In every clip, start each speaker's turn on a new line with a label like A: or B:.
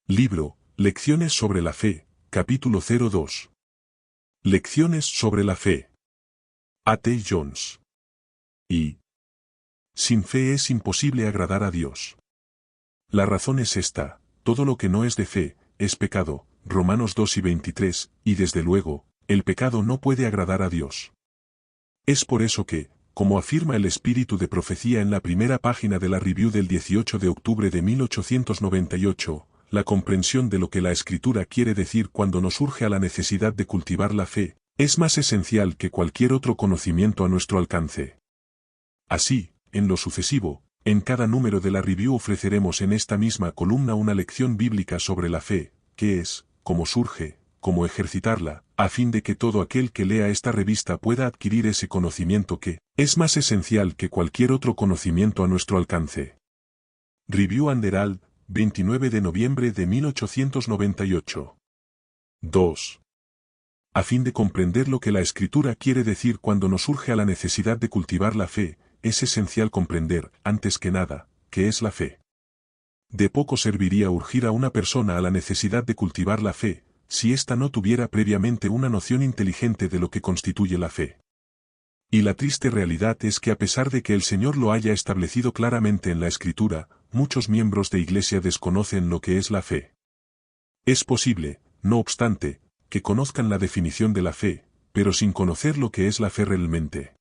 A: Libro, Lecciones sobre la Fe, capítulo 02. Lecciones sobre la Fe. A.T. Jones. Y. Sin fe es imposible agradar a Dios. La razón es esta: todo lo que no es de fe, es pecado, Romanos 2:23, y desde luego, el pecado no puede agradar a Dios. Es por eso que, como afirma el espíritu de profecía en la primera página de la Review del 18 de octubre de 1898, la comprensión de lo que la Escritura quiere decir cuando nos urge a la necesidad de cultivar la fe, es más esencial que cualquier otro conocimiento a nuestro alcance. Así, en lo sucesivo, en cada número de la Review ofreceremos en esta misma columna una lección bíblica sobre la fe, qué es, cómo surge, cómo ejercitarla, a fin de que todo aquel que lea esta revista pueda adquirir ese conocimiento que es más esencial que cualquier otro conocimiento a nuestro alcance. Review and Herald, 29 de noviembre de 1898. 2. A fin de comprender lo que la Escritura quiere decir cuando nos urge a la necesidad de cultivar la fe, es esencial comprender, antes que nada, qué es la fe. De poco serviría urgir a una persona a la necesidad de cultivar la fe, si ésta no tuviera previamente una noción inteligente de lo que constituye la fe. Y la triste realidad es que a pesar de que el Señor lo haya establecido claramente en la Escritura, muchos miembros de Iglesia desconocen lo que es la fe. Es posible, no obstante, que conozcan la definición de la fe, pero sin conocer lo que es la fe realmente.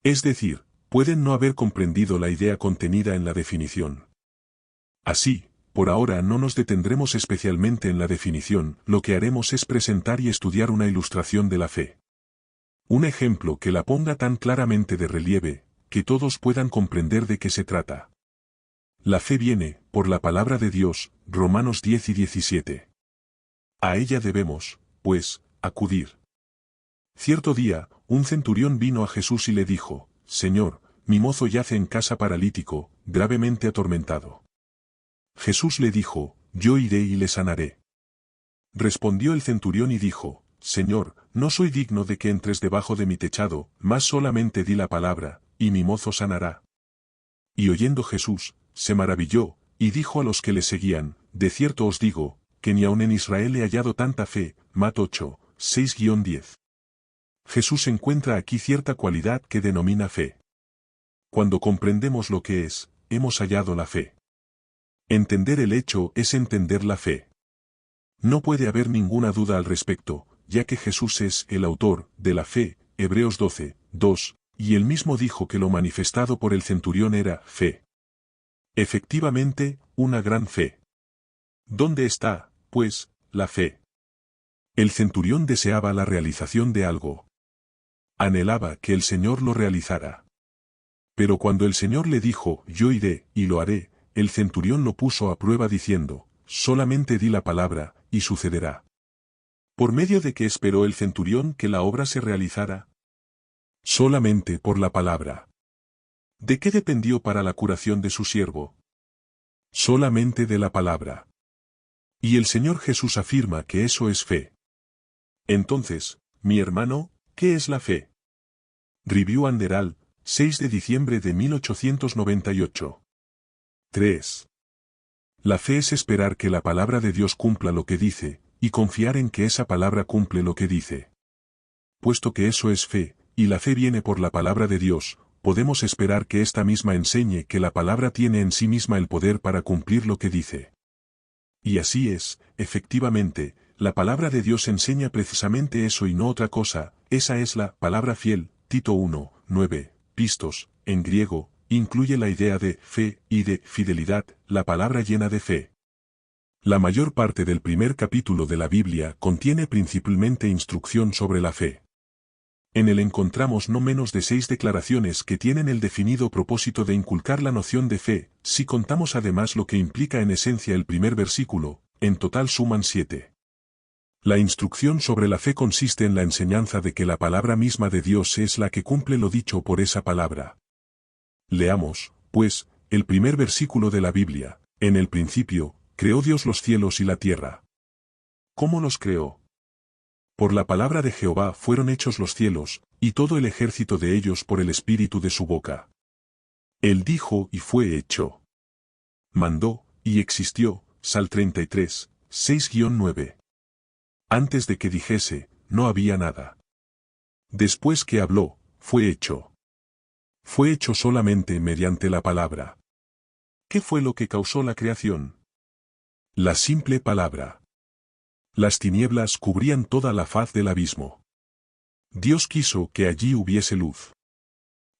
A: Es decir, pueden no haber comprendido la idea contenida en la definición. Así, por ahora no nos detendremos especialmente en la definición, lo que haremos es presentar y estudiar una ilustración de la fe. Un ejemplo que la ponga tan claramente de relieve, que todos puedan comprender de qué se trata. La fe viene, por la palabra de Dios, Romanos 10 y 17. A ella debemos, pues, acudir. Cierto día, un centurión vino a Jesús y le dijo: Señor, mi mozo yace en casa paralítico, gravemente atormentado. Jesús le dijo: Yo iré y le sanaré. Respondió el centurión y dijo: Señor, no soy digno de que entres debajo de mi techado, mas solamente di la palabra, y mi mozo sanará. Y oyendo Jesús, se maravilló, y dijo a los que le seguían: De cierto os digo, que ni aun en Israel he hallado tanta fe. Mat 8, 6-10. Jesús encuentra aquí cierta cualidad que denomina fe. Cuando comprendemos lo que es, hemos hallado la fe. Entender el hecho es entender la fe. No puede haber ninguna duda al respecto, ya que Jesús es el autor de la fe, Hebreos 12, 2, y él mismo dijo que lo manifestado por el centurión era fe. Efectivamente, una gran fe. ¿Dónde está, pues, la fe? El centurión deseaba la realización de algo. Anhelaba que el Señor lo realizara. Pero cuando el Señor le dijo: Yo iré, y lo haré, el centurión lo puso a prueba diciendo: Solamente di la palabra, y sucederá. ¿Por medio de qué esperó el centurión que la obra se realizara? Solamente por la palabra. ¿De qué dependió para la curación de su siervo? Solamente de la palabra. Y el Señor Jesús afirma que eso es fe. Entonces, mi hermano, ¿qué es la fe? Review and Herald, 6 de diciembre de 1898. 3. La fe es esperar que la palabra de Dios cumpla lo que dice, y confiar en que esa palabra cumple lo que dice. Puesto que eso es fe, y la fe viene por la palabra de Dios, podemos esperar que ésta misma enseñe que la palabra tiene en sí misma el poder para cumplir lo que dice. Y así es, efectivamente, la palabra de Dios enseña precisamente eso y no otra cosa. Esa es la palabra fiel. Tito 1, 9, pistos, en griego, incluye la idea de fe y de fidelidad, la palabra llena de fe. La mayor parte del primer capítulo de la Biblia contiene principalmente instrucción sobre la fe. En él encontramos no menos de 6 declaraciones que tienen el definido propósito de inculcar la noción de fe. Si contamos además lo que implica en esencia el primer versículo, en total suman 7. La instrucción sobre la fe consiste en la enseñanza de que la palabra misma de Dios es la que cumple lo dicho por esa palabra. Leamos, pues, el primer versículo de la Biblia. En el principio, creó Dios los cielos y la tierra. ¿Cómo los creó? Por la palabra de Jehová fueron hechos los cielos, y todo el ejército de ellos por el espíritu de su boca. Él dijo y fue hecho. Mandó, y existió, Sal 33, 6-9. Antes de que dijese, no había nada. Después que habló, fue hecho. Fue hecho solamente mediante la palabra. ¿Qué fue lo que causó la creación? La simple palabra. Las tinieblas cubrían toda la faz del abismo. Dios quiso que allí hubiese luz.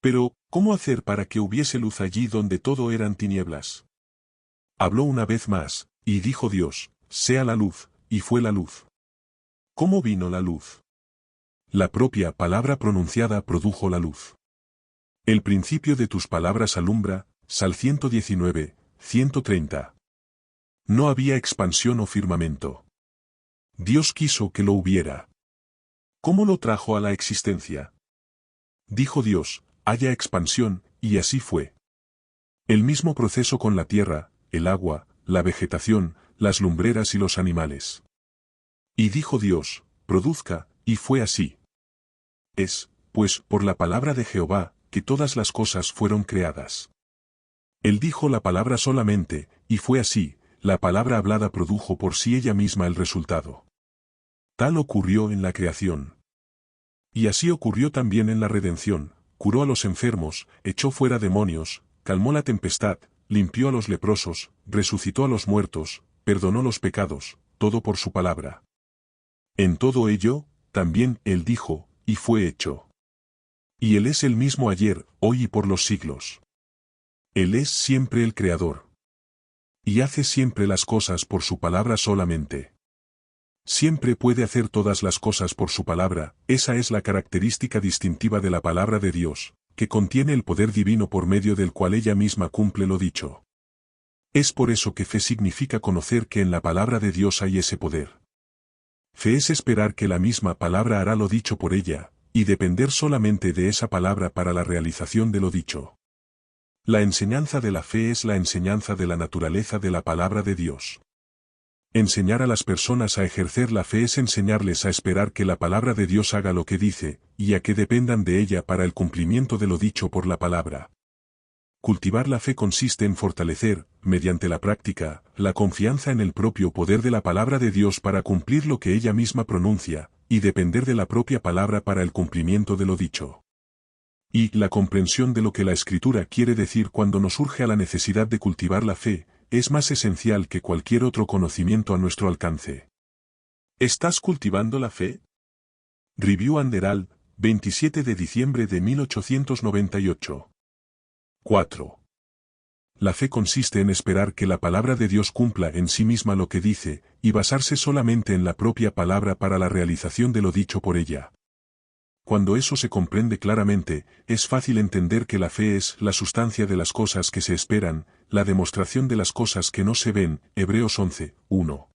A: Pero, ¿cómo hacer para que hubiese luz allí donde todo eran tinieblas? Habló una vez más, y dijo Dios, sea la luz, y fue la luz. ¿Cómo vino la luz? La propia palabra pronunciada produjo la luz. El principio de tus palabras alumbra, Sal 119, 130. No había expansión o firmamento. Dios quiso que lo hubiera. ¿Cómo lo trajo a la existencia? Dijo Dios, haya expansión, y así fue. El mismo proceso con la tierra, el agua, la vegetación, las lumbreras y los animales. Y dijo Dios, produzca, y fue así. Es, pues, por la palabra de Jehová, que todas las cosas fueron creadas. Él dijo la palabra solamente, y fue así, la palabra hablada produjo por sí ella misma el resultado. Tal ocurrió en la creación. Y así ocurrió también en la redención, curó a los enfermos, echó fuera demonios, calmó la tempestad, limpió a los leprosos, resucitó a los muertos, perdonó los pecados, todo por su palabra. En todo ello, también Él dijo, y fue hecho. Y Él es el mismo ayer, hoy y por los siglos. Él es siempre el Creador. Y hace siempre las cosas por su palabra solamente. Siempre puede hacer todas las cosas por su palabra, esa es la característica distintiva de la palabra de Dios, que contiene el poder divino por medio del cual ella misma cumple lo dicho. Es por eso que fe significa conocer que en la palabra de Dios hay ese poder. Fe es esperar que la misma palabra hará lo dicho por ella, y depender solamente de esa palabra para la realización de lo dicho. La enseñanza de la fe es la enseñanza de la naturaleza de la palabra de Dios. Enseñar a las personas a ejercer la fe es enseñarles a esperar que la palabra de Dios haga lo que dice, y a que dependan de ella para el cumplimiento de lo dicho por la palabra. Cultivar la fe consiste en fortalecer, mediante la práctica, la confianza en el propio poder de la palabra de Dios para cumplir lo que ella misma pronuncia, y depender de la propia palabra para el cumplimiento de lo dicho. Y la comprensión de lo que la Escritura quiere decir cuando nos surge a la necesidad de cultivar la fe, es más esencial que cualquier otro conocimiento a nuestro alcance. ¿Estás cultivando la fe? Review and Herald, 27 de diciembre de 1898. 4. La fe consiste en esperar que la palabra de Dios cumpla en sí misma lo que dice, y basarse solamente en la propia palabra para la realización de lo dicho por ella. Cuando eso se comprende claramente, es fácil entender que la fe es la sustancia de las cosas que se esperan, la demostración de las cosas que no se ven, Hebreos 11, 1.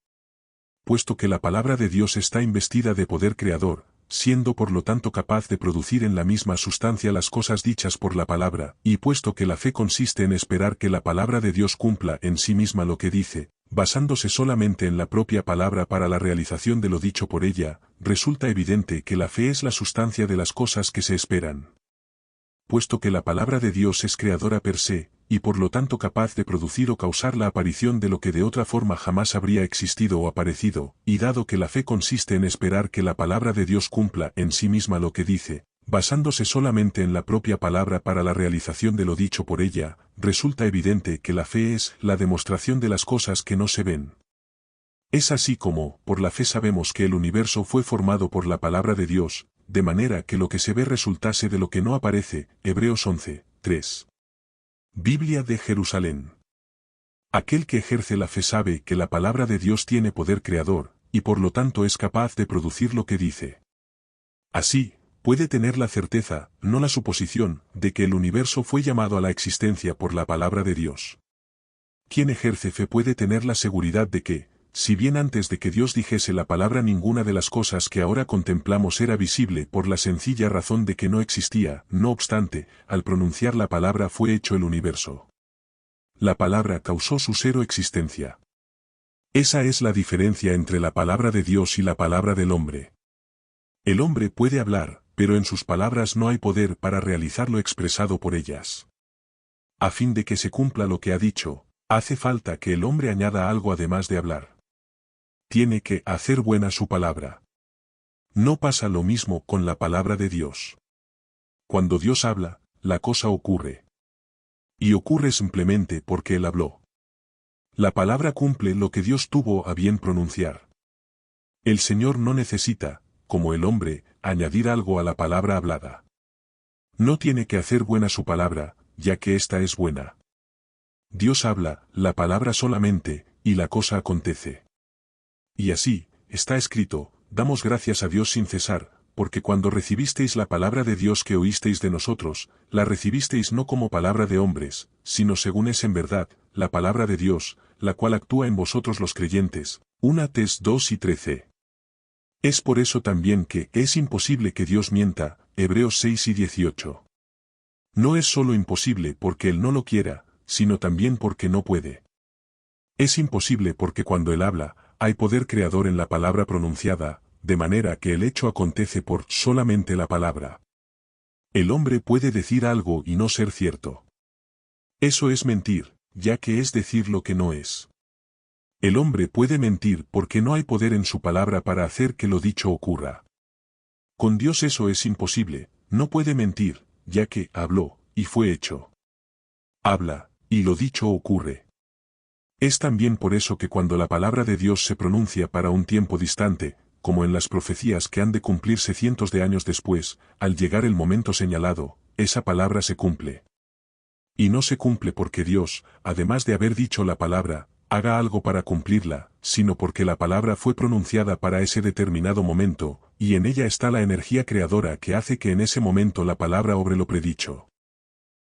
A: Puesto que la palabra de Dios está investida de poder creador, siendo por lo tanto capaz de producir en la misma sustancia las cosas dichas por la palabra, y puesto que la fe consiste en esperar que la palabra de Dios cumpla en sí misma lo que dice, basándose solamente en la propia palabra para la realización de lo dicho por ella, resulta evidente que la fe es la sustancia de las cosas que se esperan. Puesto que la palabra de Dios es creadora per se, y por lo tanto capaz de producir o causar la aparición de lo que de otra forma jamás habría existido o aparecido, y dado que la fe consiste en esperar que la palabra de Dios cumpla en sí misma lo que dice, basándose solamente en la propia palabra para la realización de lo dicho por ella, resulta evidente que la fe es la demostración de las cosas que no se ven. Es así como, por la fe sabemos que el universo fue formado por la palabra de Dios, de manera que lo que se ve resultase de lo que no aparece, Hebreos 11, 3. Biblia de Jerusalén. Aquel que ejerce la fe sabe que la palabra de Dios tiene poder creador, y por lo tanto es capaz de producir lo que dice. Así, puede tener la certeza, no la suposición, de que el universo fue llamado a la existencia por la palabra de Dios. Quien ejerce fe puede tener la seguridad de que, si bien antes de que Dios dijese la palabra ninguna de las cosas que ahora contemplamos era visible por la sencilla razón de que no existía, no obstante, al pronunciar la palabra fue hecho el universo. La palabra causó su cero existencia. Esa es la diferencia entre la palabra de Dios y la palabra del hombre. El hombre puede hablar, pero en sus palabras no hay poder para realizar lo expresado por ellas. A fin de que se cumpla lo que ha dicho, Hace falta que el hombre añada algo además de hablar. Tiene que hacer buena su palabra. No pasa lo mismo con la palabra de Dios. Cuando Dios habla, la cosa ocurre. Y ocurre simplemente porque Él habló. La palabra cumple lo que Dios tuvo a bien pronunciar. El Señor no necesita, como el hombre, añadir algo a la palabra hablada. No tiene que hacer buena su palabra, ya que ésta es buena. Dios habla, la palabra solamente, y la cosa acontece. Y así, está escrito, damos gracias a Dios sin cesar, porque cuando recibisteis la palabra de Dios que oísteis de nosotros, la recibisteis no como palabra de hombres, sino según es en verdad, la palabra de Dios, la cual actúa en vosotros los creyentes. 1 Tes 2 y 13. Es por eso también que es imposible que Dios mienta, Hebreos 6 y 18. No es solo imposible porque Él no lo quiera, sino también porque no puede. Es imposible porque cuando Él habla, hay poder creador en la palabra pronunciada, de manera que el hecho acontece por solamente la palabra. El hombre puede decir algo y no ser cierto. Eso es mentir, ya que es decir lo que no es. El hombre puede mentir porque no hay poder en su palabra para hacer que lo dicho ocurra. Con Dios eso es imposible, no puede mentir, ya que habló, y fue hecho. Habla, y lo dicho ocurre. Es también por eso que cuando la palabra de Dios se pronuncia para un tiempo distante, como en las profecías que han de cumplirse cientos de años después, al llegar el momento señalado, esa palabra se cumple. Y no se cumple porque Dios, además de haber dicho la palabra, haga algo para cumplirla, sino porque la palabra fue pronunciada para ese determinado momento, y en ella está la energía creadora que hace que en ese momento la palabra obre lo predicho.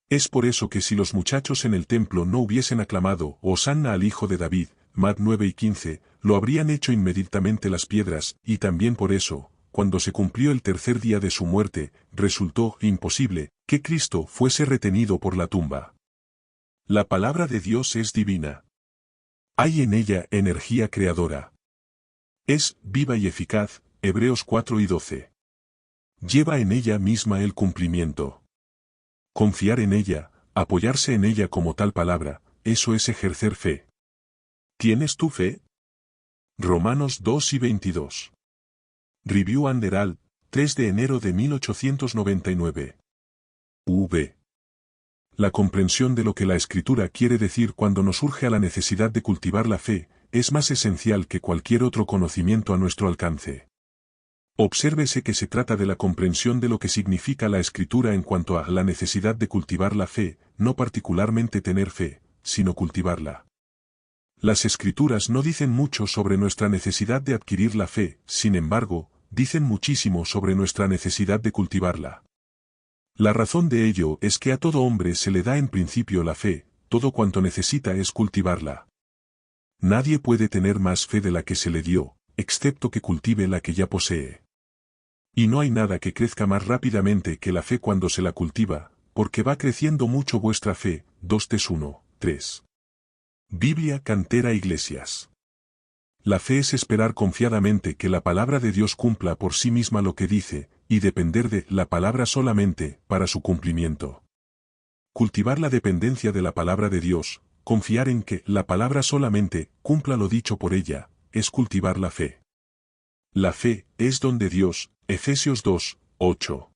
A: Es por eso que si los muchachos en el templo no hubiesen aclamado Hosanna al Hijo de David, Mat 9 y 15, lo habrían hecho inmediatamente las piedras, y también por eso, cuando se cumplió el tercer día de su muerte, resultó imposible que Cristo fuese retenido por la tumba. La palabra de Dios es divina. Hay en ella energía creadora. Es viva y eficaz, Hebreos 4 y 12. Lleva en ella misma el cumplimiento. Confiar en ella, apoyarse en ella como tal palabra, eso es ejercer fe. ¿Tienes tu fe? Romanos 2 y 22. Review and Herald, 3 de enero de 1899. V. La comprensión de lo que la Escritura quiere decir cuando nos urge a la necesidad de cultivar la fe, es más esencial que cualquier otro conocimiento a nuestro alcance. Obsérvese que se trata de la comprensión de lo que significa la Escritura en cuanto a la necesidad de cultivar la fe, no particularmente tener fe, sino cultivarla. Las Escrituras no dicen mucho sobre nuestra necesidad de adquirir la fe, sin embargo, dicen muchísimo sobre nuestra necesidad de cultivarla. La razón de ello es que a todo hombre se le da en principio la fe, todo cuanto necesita es cultivarla. Nadie puede tener más fe de la que se le dio, excepto que cultive la que ya posee. Y no hay nada que crezca más rápidamente que la fe cuando se la cultiva, porque va creciendo mucho vuestra fe. 2 Tes 1, 3. Biblia Cantera Iglesias. La fe es esperar confiadamente que la palabra de Dios cumpla por sí misma lo que dice, y depender de la palabra solamente para su cumplimiento. Cultivar la dependencia de la palabra de Dios, confiar en que la palabra solamente cumpla lo dicho por ella, es cultivar la fe. La fe es don de Dios, Efesios 2, 8.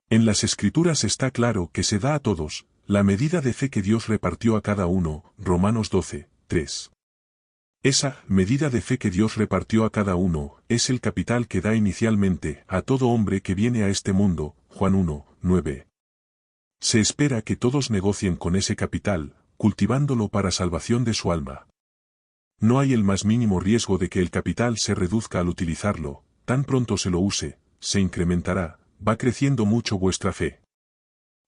A: En las Escrituras está claro que se da a todos, la medida de fe que Dios repartió a cada uno, Romanos 12, 3. Esa medida de fe que Dios repartió a cada uno, es el capital que da inicialmente a todo hombre que viene a este mundo, Juan 1, 9. Se espera que todos negocien con ese capital, cultivándolo para salvación de su alma. No hay el más mínimo riesgo de que el capital se reduzca al utilizarlo, tan pronto se lo use, se incrementará, va creciendo mucho vuestra fe.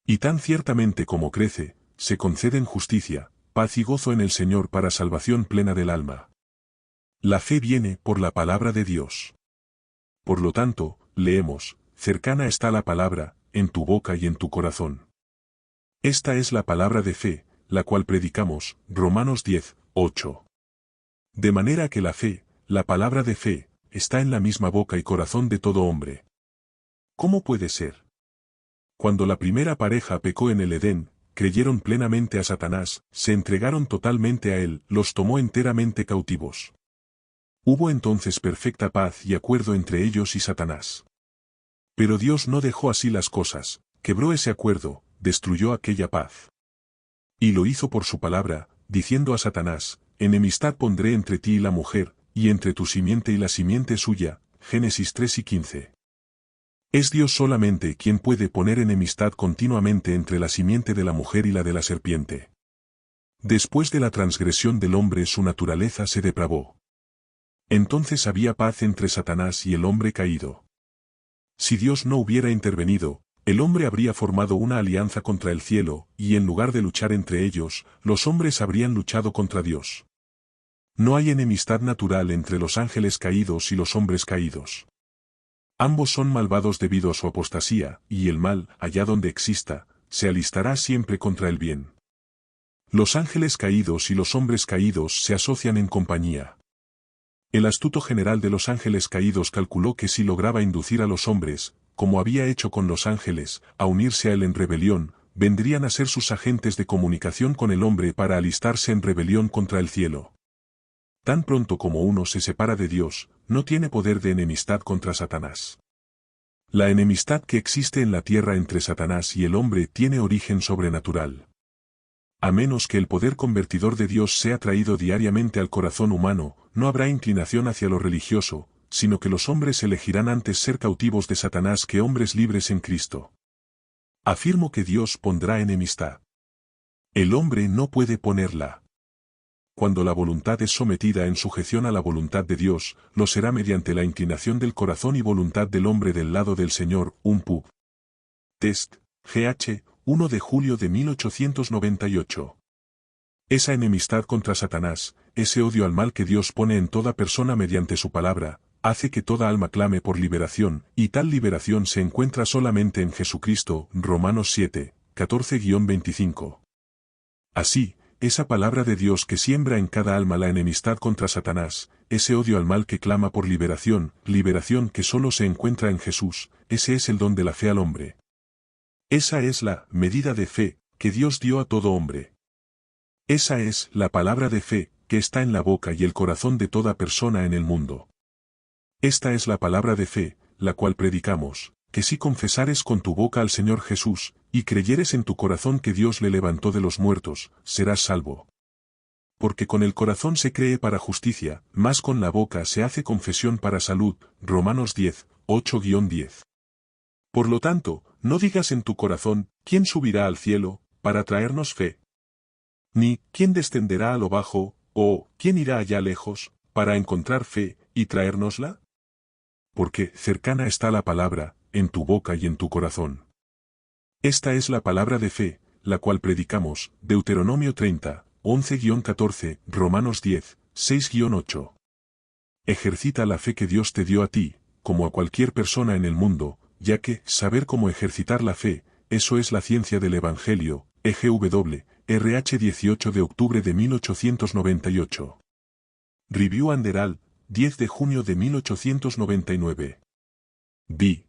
A: Y tan ciertamente como crece, se conceden justicia, paz y gozo en el Señor para salvación plena del alma. La fe viene por la palabra de Dios. Por lo tanto, leemos, cercana está la palabra, en tu boca y en tu corazón. Esta es la palabra de fe, la cual predicamos, Romanos 10, 8. De manera que la fe, la palabra de fe, está en la misma boca y corazón de todo hombre. ¿Cómo puede ser? Cuando la primera pareja pecó en el Edén, creyeron plenamente a Satanás, se entregaron totalmente a él, los tomó enteramente cautivos. Hubo entonces perfecta paz y acuerdo entre ellos y Satanás. Pero Dios no dejó así las cosas, quebró ese acuerdo, destruyó aquella paz. Y lo hizo por su palabra, diciendo a Satanás, enemistad pondré entre ti y la mujer, y entre tu simiente y la simiente suya. Génesis 3 y 15. Es Dios solamente quien puede poner enemistad continuamente entre la simiente de la mujer y la de la serpiente. Después de la transgresión del hombre su naturaleza se depravó. Entonces había paz entre Satanás y el hombre caído. Si Dios no hubiera intervenido, el hombre habría formado una alianza contra el cielo, y en lugar de luchar entre ellos, los hombres habrían luchado contra Dios. No hay enemistad natural entre los ángeles caídos y los hombres caídos. Ambos son malvados debido a su apostasía, y el mal, allá donde exista, se alistará siempre contra el bien. Los ángeles caídos y los hombres caídos se asocian en compañía. El astuto general de los ángeles caídos calculó que si lograba inducir a los hombres, como había hecho con los ángeles, a unirse a él en rebelión, vendrían a ser sus agentes de comunicación con el hombre para alistarse en rebelión contra el cielo. Tan pronto como uno se separa de Dios, no tiene poder de enemistad contra Satanás. La enemistad que existe en la tierra entre Satanás y el hombre tiene origen sobrenatural. A menos que el poder convertidor de Dios sea traído diariamente al corazón humano, no habrá inclinación hacia lo religioso, sino que los hombres elegirán antes ser cautivos de Satanás que hombres libres en Cristo. Afirmo que Dios pondrá enemistad. El hombre no puede ponerla. Cuando la voluntad es sometida en sujeción a la voluntad de Dios, lo será mediante la inclinación del corazón y voluntad del hombre del lado del Señor. Un pub. Test, GH, 1 de julio de 1898. Esa enemistad contra Satanás, ese odio al mal que Dios pone en toda persona mediante su palabra, hace que toda alma clame por liberación, y tal liberación se encuentra solamente en Jesucristo. Romanos 7, 14-25. Así, esa palabra de Dios que siembra en cada alma la enemistad contra Satanás, ese odio al mal que clama por liberación, liberación que solo se encuentra en Jesús, ese es el don de la fe al hombre. Esa es la medida de fe que Dios dio a todo hombre. Esa es la palabra de fe que está en la boca y el corazón de toda persona en el mundo. Esta es la palabra de fe, la cual predicamos, que si confesares con tu boca al Señor Jesús, y creyeres en tu corazón que Dios le levantó de los muertos, serás salvo. Porque con el corazón se cree para justicia, mas con la boca se hace confesión para salud. Romanos 10, 8-10. Por lo tanto, no digas en tu corazón, ¿quién subirá al cielo, para traernos fe? Ni, ¿quién descenderá a lo bajo, o, ¿quién irá allá lejos, para encontrar fe, y traérnosla? Porque cercana está la palabra, en tu boca y en tu corazón. Esta es la palabra de fe, la cual predicamos. Deuteronomio 30, 11-14, Romanos 10, 6-8. Ejercita la fe que Dios te dio a ti, como a cualquier persona en el mundo, ya que, saber cómo ejercitar la fe, eso es la ciencia del Evangelio. EGW, RH 18 de octubre de 1898. Review and Herald, 10 de junio de 1899. B.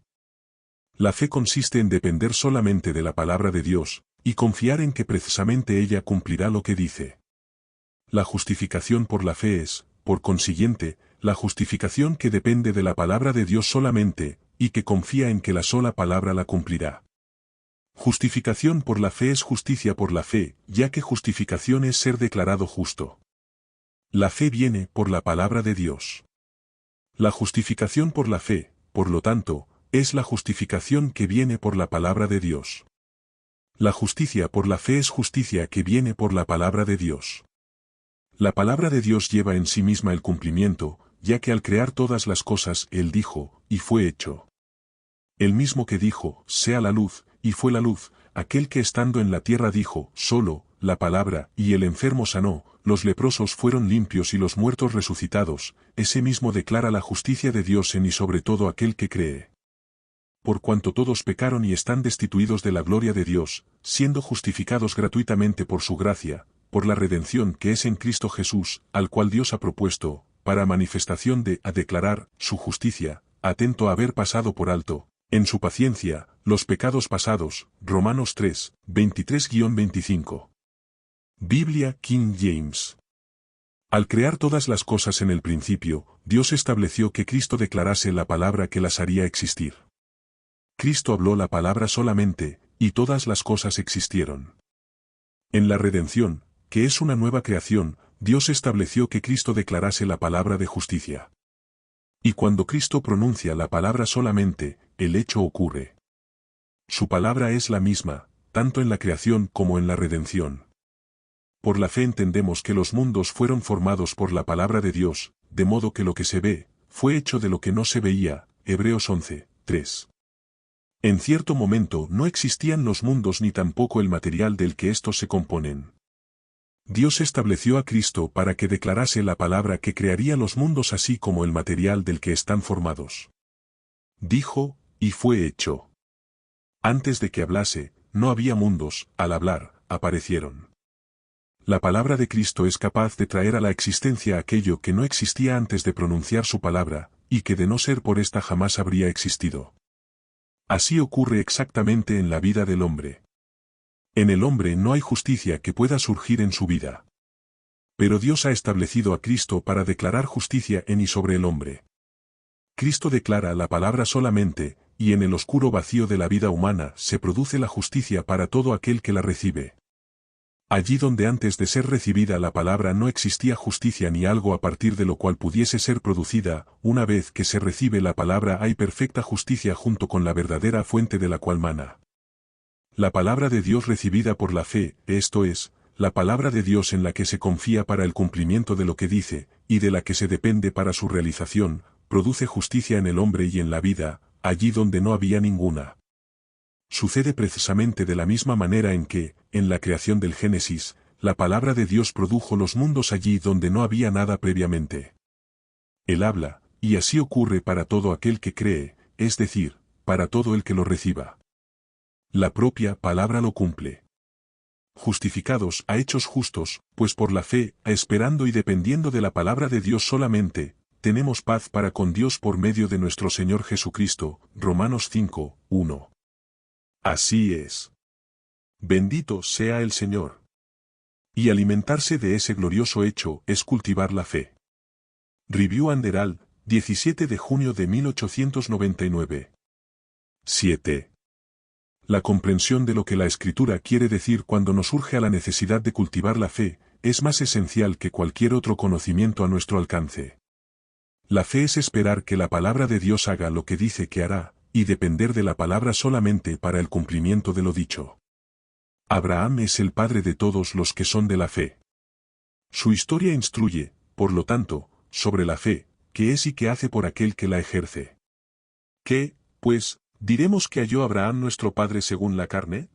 A: La fe consiste en depender solamente de la palabra de Dios, y confiar en que precisamente ella cumplirá lo que dice. La justificación por la fe es, por consiguiente, la justificación que depende de la palabra de Dios solamente, y que confía en que la sola palabra la cumplirá. Justificación por la fe es justicia por la fe, ya que justificación es ser declarado justo. La fe viene por la palabra de Dios. La justificación por la fe, por lo tanto, es la justificación que viene por la palabra de Dios. La justicia por la fe es justicia que viene por la palabra de Dios. La palabra de Dios lleva en sí misma el cumplimiento, ya que al crear todas las cosas Él dijo, y fue hecho. El mismo que dijo, sea la luz, y fue la luz, aquel que estando en la tierra dijo, solo, la palabra, y el enfermo sanó, los leprosos fueron limpios y los muertos resucitados, ese mismo declara la justicia de Dios en y sobre todo aquel que cree. Por cuanto todos pecaron y están destituidos de la gloria de Dios, siendo justificados gratuitamente por su gracia, por la redención que es en Cristo Jesús, al cual Dios ha propuesto, para manifestación de a declarar su justicia, atento a haber pasado por alto, En su paciencia, los pecados pasados, Romanos 3, 23-25. Biblia King James. Al crear todas las cosas en el principio, Dios estableció que Cristo declarase la palabra que las haría existir. Cristo habló la palabra solamente, y todas las cosas existieron. En la redención, que es una nueva creación, Dios estableció que Cristo declarase la palabra de justicia. Y cuando Cristo pronuncia la palabra solamente, el hecho ocurre. Su palabra es la misma, tanto en la creación como en la redención. Por la fe entendemos que los mundos fueron formados por la palabra de Dios, de modo que lo que se ve, fue hecho de lo que no se veía, Hebreos 11, 3. En cierto momento no existían los mundos ni tampoco el material del que estos se componen. Dios estableció a Cristo para que declarase la palabra que crearía los mundos así como el material del que están formados. Dijo, y fue hecho. Antes de que hablase, no había mundos, al hablar, aparecieron. La palabra de Cristo es capaz de traer a la existencia aquello que no existía antes de pronunciar su palabra, y que de no ser por esta jamás habría existido. Así ocurre exactamente en la vida del hombre. En el hombre no hay justicia que pueda surgir en su vida. Pero Dios ha establecido a Cristo para declarar justicia en y sobre el hombre. Cristo declara la palabra solamente, y en el oscuro vacío de la vida humana se produce la justicia para todo aquel que la recibe. Allí donde antes de ser recibida la palabra no existía justicia ni algo a partir de lo cual pudiese ser producida, una vez que se recibe la palabra hay perfecta justicia junto con la verdadera fuente de la cual mana. La palabra de Dios recibida por la fe, esto es, la palabra de Dios en la que se confía para el cumplimiento de lo que dice, y de la que se depende para su realización, produce justicia en el hombre y en la vida, allí donde no había ninguna. Sucede precisamente de la misma manera en que, en la creación del Génesis, la palabra de Dios produjo los mundos allí donde no había nada previamente. Él habla, y así ocurre para todo aquel que cree, es decir, para todo el que lo reciba. La propia palabra lo cumple. Justificados a hechos justos, pues por la fe, esperando y dependiendo de la palabra de Dios solamente, tenemos paz para con Dios por medio de nuestro Señor Jesucristo, Romanos 5, 1. Así es. Bendito sea el Señor. Y alimentarse de ese glorioso hecho es cultivar la fe. Review and Herald, 17 de junio de 1899. 7. La comprensión de lo que la Escritura quiere decir cuando nos surge a la necesidad de cultivar la fe, es más esencial que cualquier otro conocimiento a nuestro alcance. La fe es esperar que la palabra de Dios haga lo que dice que hará, y depender de la palabra solamente para el cumplimiento de lo dicho. Abraham es el padre de todos los que son de la fe. Su historia instruye, por lo tanto, sobre la fe, qué es y qué hace por aquel que la ejerce. ¿Qué, pues, diremos que halló Abraham nuestro padre según la carne?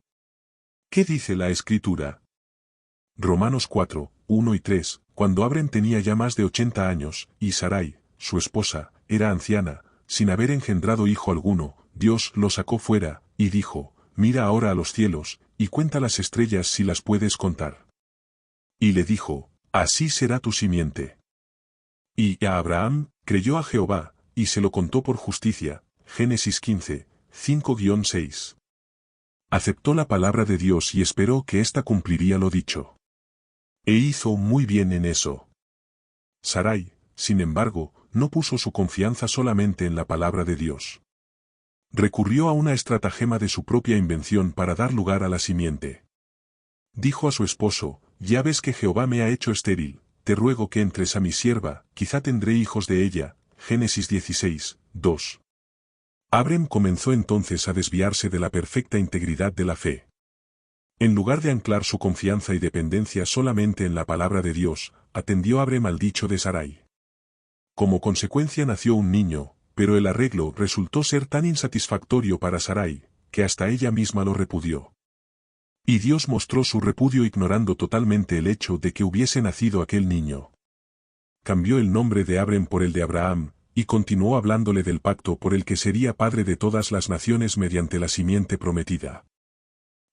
A: ¿Qué dice la Escritura? Romanos 4, 1 y 3, cuando Abraham tenía ya más de 80 años, y Sarai, su esposa, era anciana, sin haber engendrado hijo alguno, Dios lo sacó fuera, y dijo, mira ahora a los cielos, y cuenta las estrellas si las puedes contar. Y le dijo, así será tu simiente. Y a Abraham, creyó a Jehová, y se lo contó por justicia, Génesis 15, 5-6. Aceptó la palabra de Dios y esperó que ésta cumpliría lo dicho. E hizo muy bien en eso. Sarai, sin embargo, no puso su confianza solamente en la palabra de Dios. Recurrió a una estratagema de su propia invención para dar lugar a la simiente. Dijo a su esposo, ya ves que Jehová me ha hecho estéril, te ruego que entres a mi sierva, quizá tendré hijos de ella, Génesis 16, 2. Abraham comenzó entonces a desviarse de la perfecta integridad de la fe. En lugar de anclar su confianza y dependencia solamente en la palabra de Dios, atendió Abraham al dicho de Sarai. Como consecuencia nació un niño, pero el arreglo resultó ser tan insatisfactorio para Sarai, que hasta ella misma lo repudió. Y Dios mostró su repudio ignorando totalmente el hecho de que hubiese nacido aquel niño. Cambió el nombre de Abraham por el de Abraham, y continuó hablándole del pacto por el que sería padre de todas las naciones mediante la simiente prometida.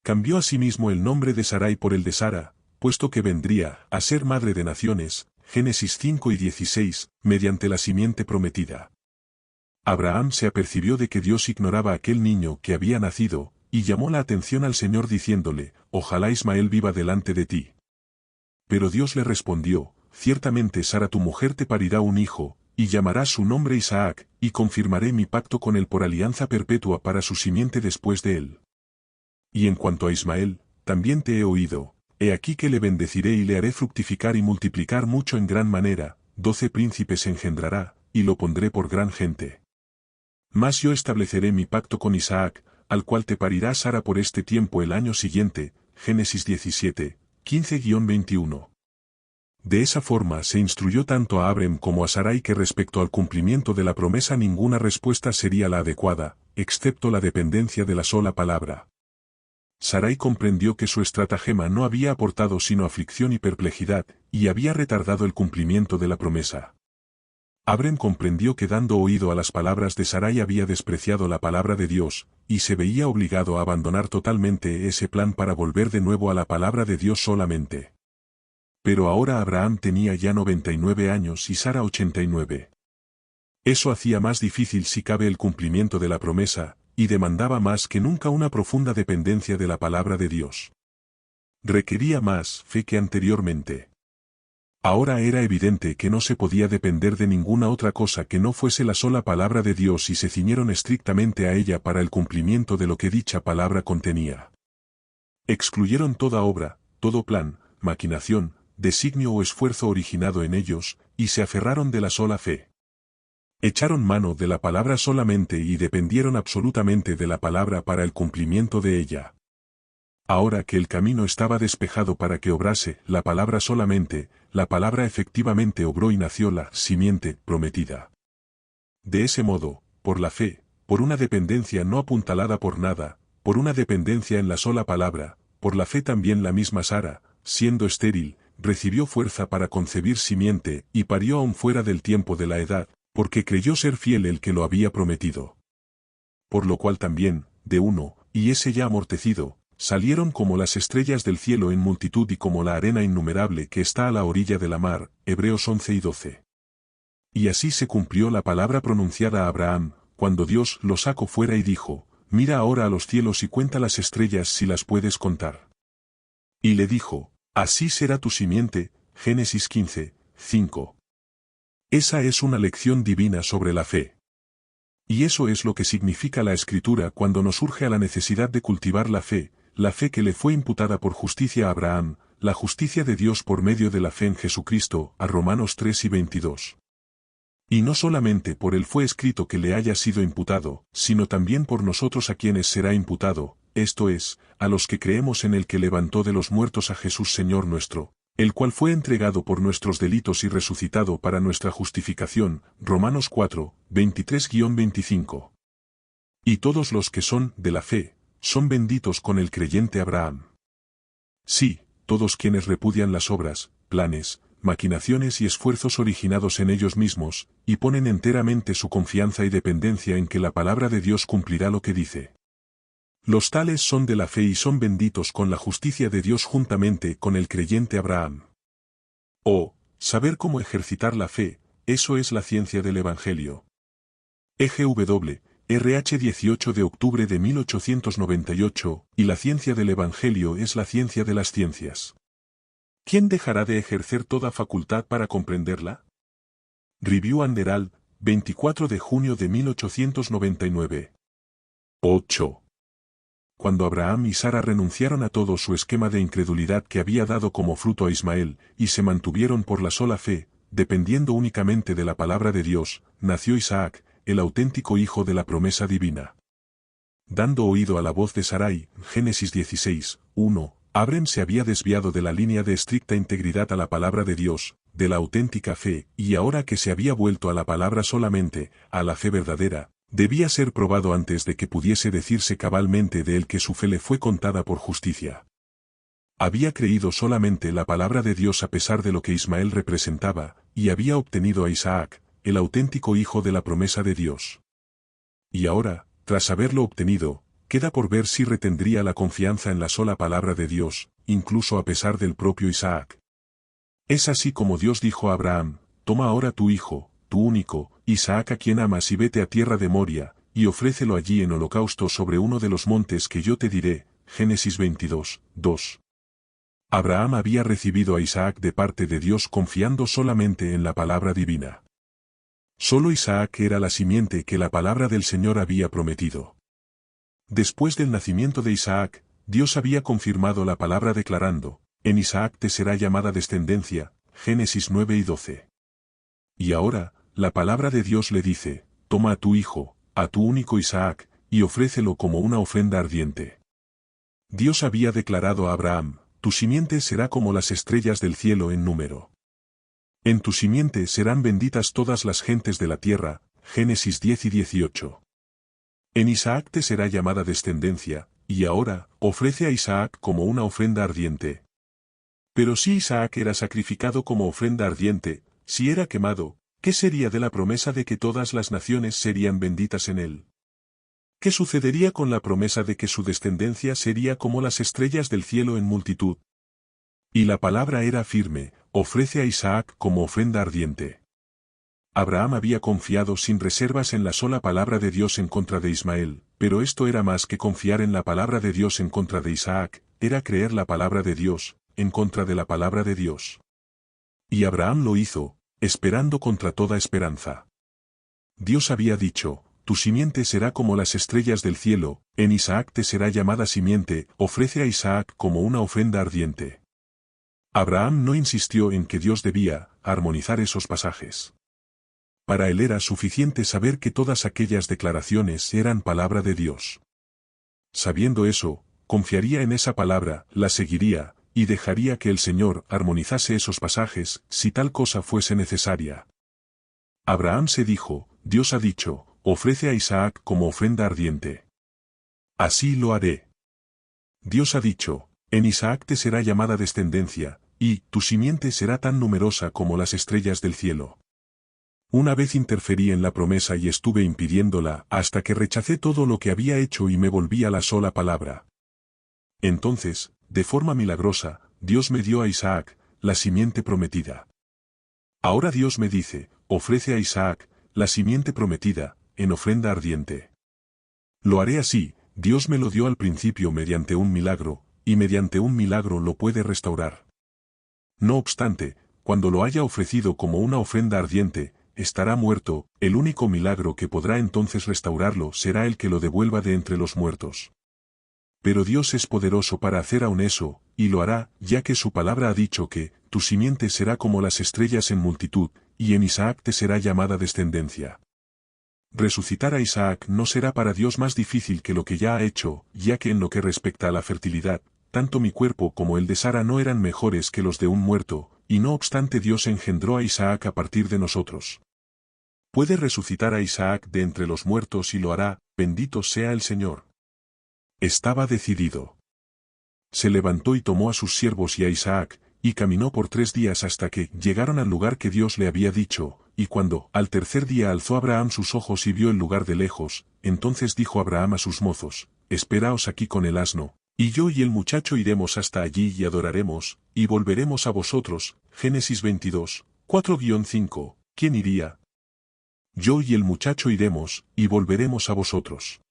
A: Cambió asimismo el nombre de Sarai por el de Sara, puesto que vendría a ser madre de naciones, Génesis 5 y 16, mediante la simiente prometida. Abraham se apercibió de que Dios ignoraba a aquel niño que había nacido, y llamó la atención al Señor diciéndole, ojalá Ismael viva delante de ti. Pero Dios le respondió, ciertamente Sara tu mujer te parirá un hijo, y llamarás su nombre Isaac, y confirmaré mi pacto con él por alianza perpetua para su simiente después de él. Y en cuanto a Ismael, también te he oído, he aquí que le bendeciré y le haré fructificar y multiplicar mucho en gran manera, 12 príncipes engendrará, y lo pondré por gran gente. Mas yo estableceré mi pacto con Isaac, al cual te parirá Sara por este tiempo el año siguiente, Génesis 17, 15-21. De esa forma se instruyó tanto a Abraham como a Sarai que respecto al cumplimiento de la promesa ninguna respuesta sería la adecuada, excepto la dependencia de la sola palabra. Sarai comprendió que su estratagema no había aportado sino aflicción y perplejidad, y había retardado el cumplimiento de la promesa. Abraham comprendió que dando oído a las palabras de Sarai había despreciado la palabra de Dios, y se veía obligado a abandonar totalmente ese plan para volver de nuevo a la palabra de Dios solamente. Pero ahora Abraham tenía ya 99 años y Sara 89. Eso hacía más difícil si cabe el cumplimiento de la promesa, y demandaba más que nunca una profunda dependencia de la palabra de Dios. Requería más fe que anteriormente. Ahora era evidente que no se podía depender de ninguna otra cosa que no fuese la sola palabra de Dios y se ciñeron estrictamente a ella para el cumplimiento de lo que dicha palabra contenía. Excluyeron toda obra, todo plan, maquinación, designio o esfuerzo originado en ellos, y se aferraron de la sola fe. Echaron mano de la palabra solamente y dependieron absolutamente de la palabra para el cumplimiento de ella. Ahora que el camino estaba despejado para que obrase la palabra solamente, la palabra efectivamente obró y nació la simiente prometida. De ese modo, por la fe, por una dependencia no apuntalada por nada, por una dependencia en la sola palabra, por la fe también la misma Sara, siendo estéril, recibió fuerza para concebir simiente y parió aún fuera del tiempo de la edad, porque creyó ser fiel el que lo había prometido. Por lo cual también, de uno, y ese ya amortecido, salieron como las estrellas del cielo en multitud y como la arena innumerable que está a la orilla de la mar, Hebreos 11 y 12. Y así se cumplió la palabra pronunciada a Abraham, cuando Dios lo sacó fuera y dijo, mira ahora a los cielos y cuenta las estrellas si las puedes contar. Y le dijo, así será tu simiente, Génesis 15, 5. Esa es una lección divina sobre la fe. Y eso es lo que significa la Escritura cuando nos urge a la necesidad de cultivar la fe que le fue imputada por justicia a Abraham, la justicia de Dios por medio de la fe en Jesucristo, a Romanos 3 y 22. Y no solamente por él fue escrito que le haya sido imputado, sino también por nosotros a quienes será imputado, esto es, a los que creemos en el que levantó de los muertos a Jesús Señor nuestro, el cual fue entregado por nuestros delitos y resucitado para nuestra justificación, Romanos 4, 23-25. Y todos los que son de la fe, son benditos con el creyente Abraham. Sí, todos quienes repudian las obras, planes, maquinaciones y esfuerzos originados en ellos mismos, y ponen enteramente su confianza y dependencia en que la palabra de Dios cumplirá lo que dice. Los tales son de la fe y son benditos con la justicia de Dios juntamente con el creyente Abraham. Saber cómo ejercitar la fe, eso es la ciencia del Evangelio. EGW, RH 18 de octubre de 1898, y la ciencia del Evangelio es la ciencia de las ciencias. ¿Quién dejará de ejercer toda facultad para comprenderla? Review and Herald, 24 de junio de 1899. 8. Cuando Abraham y Sara renunciaron a todo su esquema de incredulidad que había dado como fruto a Ismael, y se mantuvieron por la sola fe, dependiendo únicamente de la palabra de Dios, nació Isaac, el auténtico hijo de la promesa divina. Dando oído a la voz de Sarai, Génesis 16, 1, Abraham se había desviado de la línea de estricta integridad a la palabra de Dios, de la auténtica fe, y ahora que se había vuelto a la palabra solamente, a la fe verdadera, debía ser probado antes de que pudiese decirse cabalmente de él que su fe le fue contada por justicia. Había creído solamente la palabra de Dios a pesar de lo que Ismael representaba, y había obtenido a Isaac, el auténtico hijo de la promesa de Dios. Y ahora, tras haberlo obtenido, queda por ver si retendría la confianza en la sola palabra de Dios, incluso a pesar del propio Isaac. Es así como Dios dijo a Abraham, toma ahora tu hijo, tu único, Isaac a quien amas y vete a tierra de Moria, y ofrécelo allí en holocausto sobre uno de los montes que yo te diré. Génesis 22, 2. Abraham había recibido a Isaac de parte de Dios confiando solamente en la palabra divina. Solo Isaac era la simiente que la palabra del Señor había prometido. Después del nacimiento de Isaac, Dios había confirmado la palabra declarando, en Isaac te será llamada descendencia, Génesis 9 y 12. Y ahora, la palabra de Dios le dice, toma a tu hijo, a tu único Isaac, y ofrécelo como una ofrenda ardiente. Dios había declarado a Abraham, tu simiente será como las estrellas del cielo en número. En tu simiente serán benditas todas las gentes de la tierra, Génesis 10 y 18. En Isaac te será llamada descendencia, y ahora, ofrece a Isaac como una ofrenda ardiente. Pero si Isaac era sacrificado como ofrenda ardiente, si era quemado, ¿qué sería de la promesa de que todas las naciones serían benditas en él? ¿Qué sucedería con la promesa de que su descendencia sería como las estrellas del cielo en multitud? Y la palabra era firme, ofrece a Isaac como ofrenda ardiente. Abraham había confiado sin reservas en la sola palabra de Dios en contra de Ismael, pero esto era más que confiar en la palabra de Dios en contra de Isaac, era creer la palabra de Dios, en contra de la palabra de Dios. Y Abraham lo hizo, esperando contra toda esperanza. Dios había dicho, tu simiente será como las estrellas del cielo, en Isaac te será llamada simiente, ofrece a Isaac como una ofrenda ardiente. Abraham no insistió en que Dios debía armonizar esos pasajes. Para él era suficiente saber que todas aquellas declaraciones eran palabra de Dios. Sabiendo eso, confiaría en esa palabra, la seguiría, y dejaría que el Señor armonizase esos pasajes, si tal cosa fuese necesaria. Abraham se dijo, Dios ha dicho, ofrece a Isaac como ofrenda ardiente. Así lo haré. Dios ha dicho, en Isaac te será llamada descendencia, y tu simiente será tan numerosa como las estrellas del cielo. Una vez interferí en la promesa y estuve impidiéndola hasta que rechacé todo lo que había hecho y me volví a la sola palabra. Entonces, de forma milagrosa, Dios me dio a Isaac, la simiente prometida. Ahora Dios me dice, ofrece a Isaac, la simiente prometida, en ofrenda ardiente. Lo haré así, Dios me lo dio al principio mediante un milagro, y mediante un milagro lo puede restaurar. No obstante, cuando lo haya ofrecido como una ofrenda ardiente, estará muerto, el único milagro que podrá entonces restaurarlo será el que lo devuelva de entre los muertos. Pero Dios es poderoso para hacer aún eso, y lo hará, ya que su palabra ha dicho que, tu simiente será como las estrellas en multitud, y en Isaac te será llamada descendencia. Resucitar a Isaac no será para Dios más difícil que lo que ya ha hecho, ya que en lo que respecta a la fertilidad, tanto mi cuerpo como el de Sara no eran mejores que los de un muerto, y no obstante Dios engendró a Isaac a partir de nosotros. Puede resucitar a Isaac de entre los muertos y lo hará, bendito sea el Señor. Estaba decidido. Se levantó y tomó a sus siervos y a Isaac, y caminó por 3 días hasta que llegaron al lugar que Dios le había dicho, y cuando, al tercer día alzó Abraham sus ojos y vio el lugar de lejos, entonces dijo Abraham a sus mozos, esperaos aquí con el asno, y yo y el muchacho iremos hasta allí y adoraremos, y volveremos a vosotros. Génesis 22, 4-5, ¿quién iría? Yo y el muchacho iremos, y volveremos a vosotros.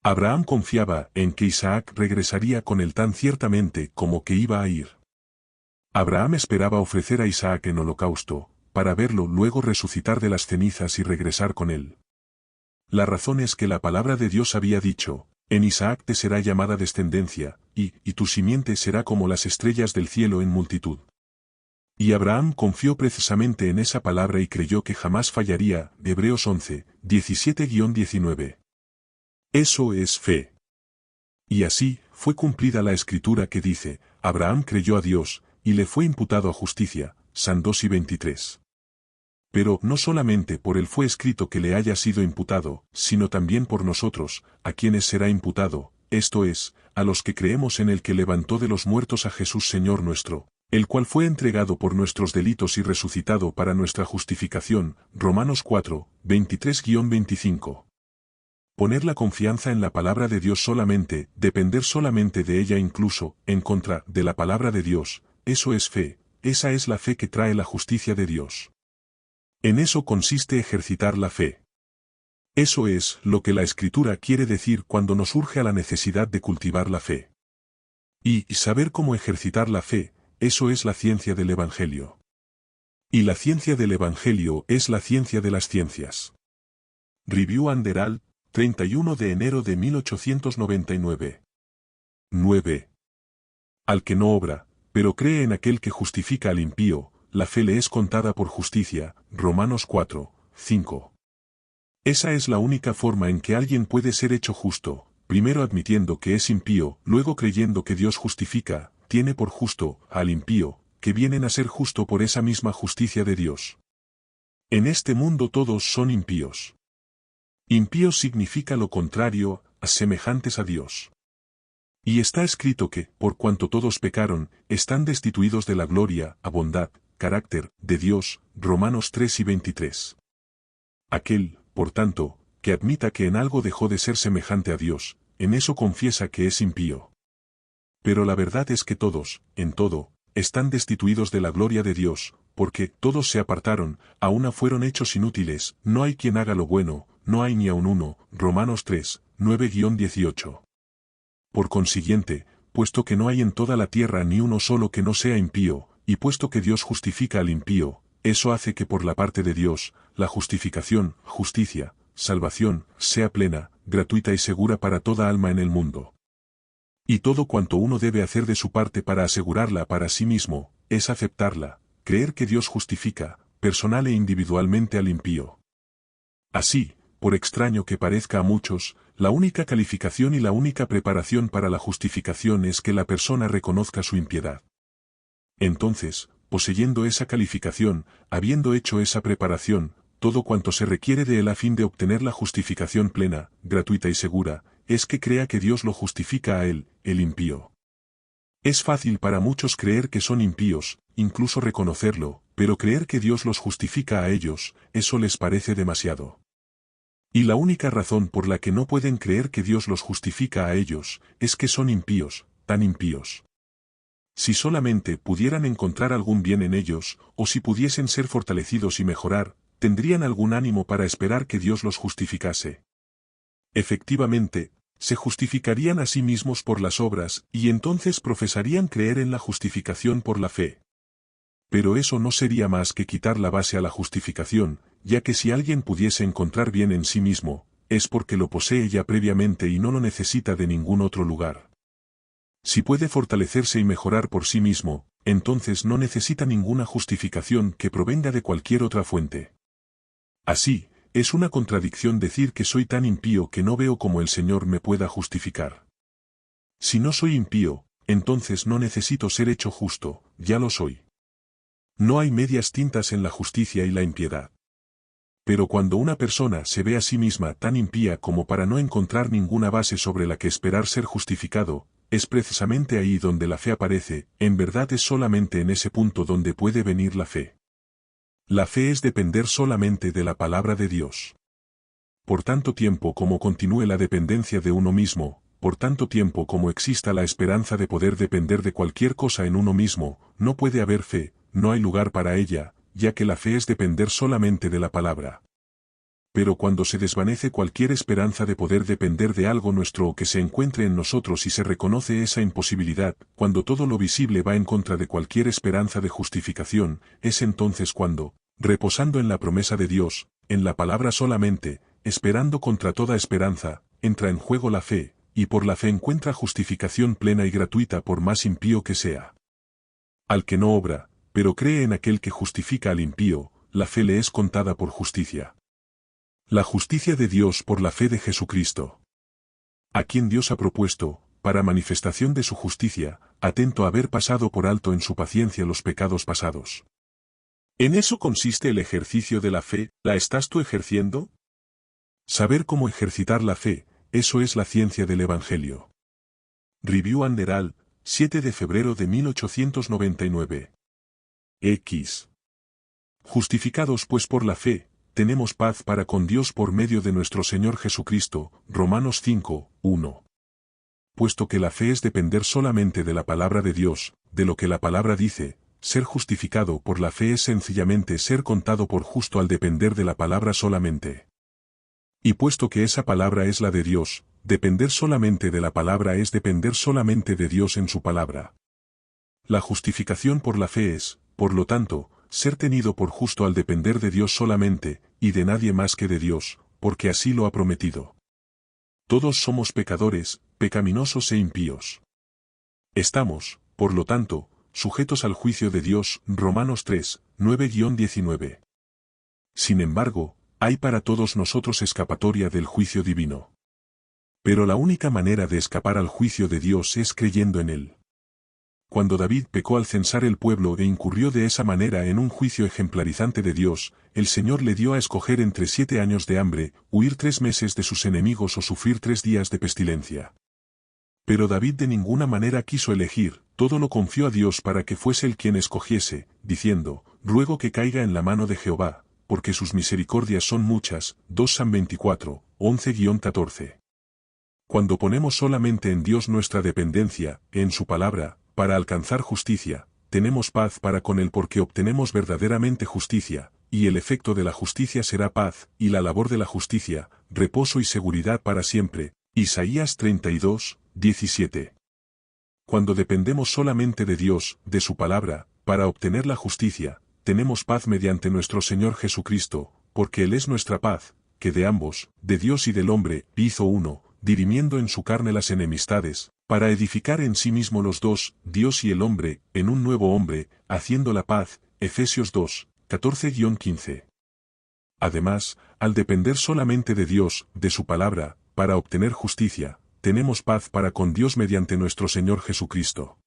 A: Abraham confiaba en que Isaac regresaría con él tan ciertamente como que iba a ir. Abraham esperaba ofrecer a Isaac en holocausto, para verlo luego resucitar de las cenizas y regresar con él. La razón es que la palabra de Dios había dicho, en Isaac te será llamada descendencia, y tu simiente será como las estrellas del cielo en multitud. Y Abraham confió precisamente en esa palabra y creyó que jamás fallaría. Hebreos 11, 17-19. Eso es fe. Y así, fue cumplida la escritura que dice, Abraham creyó a Dios, y le fue imputado a justicia. San 2 y 23. Pero no solamente por él fue escrito que le haya sido imputado, sino también por nosotros, a quienes será imputado, esto es, a los que creemos en el que levantó de los muertos a Jesús Señor nuestro, el cual fue entregado por nuestros delitos y resucitado para nuestra justificación. Romanos 4, 23-25. Poner la confianza en la palabra de Dios solamente, depender solamente de ella incluso, en contra de la palabra de Dios, eso es fe, esa es la fe que trae la justicia de Dios. En eso consiste ejercitar la fe. Eso es lo que la Escritura quiere decir cuando nos urge a la necesidad de cultivar la fe. Y saber cómo ejercitar la fe, eso es la ciencia del Evangelio. Y la ciencia del Evangelio es la ciencia de las ciencias. Review and Herald, 31 de enero de 1899. 9. Al que no obra, pero cree en aquel que justifica al impío, la fe le es contada por justicia. Romanos 4, 5. Esa es la única forma en que alguien puede ser hecho justo, primero admitiendo que es impío, luego creyendo que Dios justifica, tiene por justo al impío, que vienen a ser justo por esa misma justicia de Dios. En este mundo todos son impíos. Impíos significa lo contrario, semejantes a Dios. Y está escrito que, por cuanto todos pecaron, están destituidos de la gloria, bondad, carácter, de Dios. Romanos 3 y 23. Aquel, por tanto, que admita que en algo dejó de ser semejante a Dios, en eso confiesa que es impío. Pero la verdad es que todos, en todo, están destituidos de la gloria de Dios, porque todos se apartaron, a una fueron hechos inútiles, no hay quien haga lo bueno, no hay ni aun uno. Romanos 3, 9-18. Por consiguiente, puesto que no hay en toda la tierra ni uno solo que no sea impío, y puesto que Dios justifica al impío, eso hace que por la parte de Dios, la justificación, justicia, salvación, sea plena, gratuita y segura para toda alma en el mundo. Y todo cuanto uno debe hacer de su parte para asegurarla para sí mismo, es aceptarla, creer que Dios justifica, personal e individualmente al impío. Así, por extraño que parezca a muchos, la única calificación y la única preparación para la justificación es que la persona reconozca su impiedad. Entonces, poseyendo esa calificación, habiendo hecho esa preparación, todo cuanto se requiere de él a fin de obtener la justificación plena, gratuita y segura, es que crea que Dios lo justifica a él, el impío. Es fácil para muchos creer que son impíos, incluso reconocerlo, pero creer que Dios los justifica a ellos, eso les parece demasiado. Y la única razón por la que no pueden creer que Dios los justifica a ellos, es que son impíos, tan impíos. Si solamente pudieran encontrar algún bien en ellos, o si pudiesen ser fortalecidos y mejorar, tendrían algún ánimo para esperar que Dios los justificase. Efectivamente, se justificarían a sí mismos por las obras, y entonces profesarían creer en la justificación por la fe. Pero eso no sería más que quitar la base a la justificación, ya que si alguien pudiese encontrar bien en sí mismo, es porque lo posee ya previamente y no lo necesita de ningún otro lugar. Si puede fortalecerse y mejorar por sí mismo, entonces no necesita ninguna justificación que provenga de cualquier otra fuente. Así, es una contradicción decir que soy tan impío que no veo cómo el Señor me pueda justificar. Si no soy impío, entonces no necesito ser hecho justo, ya lo soy. No hay medias tintas en la justicia y la impiedad. Pero cuando una persona se ve a sí misma tan impía como para no encontrar ninguna base sobre la que esperar ser justificado, es precisamente ahí donde la fe aparece. En verdad es solamente en ese punto donde puede venir la fe. La fe es depender solamente de la palabra de Dios. Por tanto tiempo como continúe la dependencia de uno mismo, por tanto tiempo como exista la esperanza de poder depender de cualquier cosa en uno mismo, no puede haber fe, no hay lugar para ella, ya que la fe es depender solamente de la palabra. Pero cuando se desvanece cualquier esperanza de poder depender de algo nuestro o que se encuentre en nosotros y se reconoce esa imposibilidad, cuando todo lo visible va en contra de cualquier esperanza de justificación, es entonces cuando, reposando en la promesa de Dios, en la palabra solamente, esperando contra toda esperanza, entra en juego la fe, y por la fe encuentra justificación plena y gratuita por más impío que sea. Al que no obra, pero cree en aquel que justifica al impío, la fe le es contada por justicia. La justicia de Dios por la fe de Jesucristo. A quien Dios ha propuesto, para manifestación de su justicia, atento a haber pasado por alto en su paciencia los pecados pasados. ¿En eso consiste el ejercicio de la fe? ¿La estás tú ejerciendo? Saber cómo ejercitar la fe, eso es la ciencia del Evangelio. Review and Herald, 7 de febrero de 1899. X. Justificados pues por la fe, tenemos paz para con Dios por medio de nuestro Señor Jesucristo. Romanos 5, 1. Puesto que la fe es depender solamente de la palabra de Dios, de lo que la palabra dice, ser justificado por la fe es sencillamente ser contado por justo al depender de la palabra solamente. Y puesto que esa palabra es la de Dios, depender solamente de la palabra es depender solamente de Dios en su palabra. La justificación por la fe es, por lo tanto, ser tenido por justo al depender de Dios solamente, y de nadie más que de Dios, porque así lo ha prometido. Todos somos pecadores, pecaminosos e impíos. Estamos, por lo tanto, sujetos al juicio de Dios, Romanos 3, 9-19. Sin embargo, hay para todos nosotros escapatoria del juicio divino. Pero la única manera de escapar al juicio de Dios es creyendo en él. Cuando David pecó al censar el pueblo e incurrió de esa manera en un juicio ejemplarizante de Dios, el Señor le dio a escoger entre 7 años de hambre, huir 3 meses de sus enemigos o sufrir 3 días de pestilencia. Pero David de ninguna manera quiso elegir, todo lo confió a Dios para que fuese él quien escogiese, diciendo, ruego que caiga en la mano de Jehová, porque sus misericordias son muchas, 2 Sam 24, 11-14. Cuando ponemos solamente en Dios nuestra dependencia, en su palabra, para alcanzar justicia, tenemos paz para con él porque obtenemos verdaderamente justicia, y el efecto de la justicia será paz, y la labor de la justicia, reposo y seguridad para siempre. Isaías 32, 17. Cuando dependemos solamente de Dios, de su palabra, para obtener la justicia, tenemos paz mediante nuestro Señor Jesucristo, porque Él es nuestra paz, que de ambos, de Dios y del hombre, hizo uno, dirimiendo en su carne las enemistades, para edificar en sí mismo los dos, Dios y el hombre, en un nuevo hombre, haciendo la paz, Efesios 2, 14-15. Además, al depender solamente de Dios, de su palabra, para obtener justicia, tenemos paz para con Dios mediante nuestro Señor Jesucristo.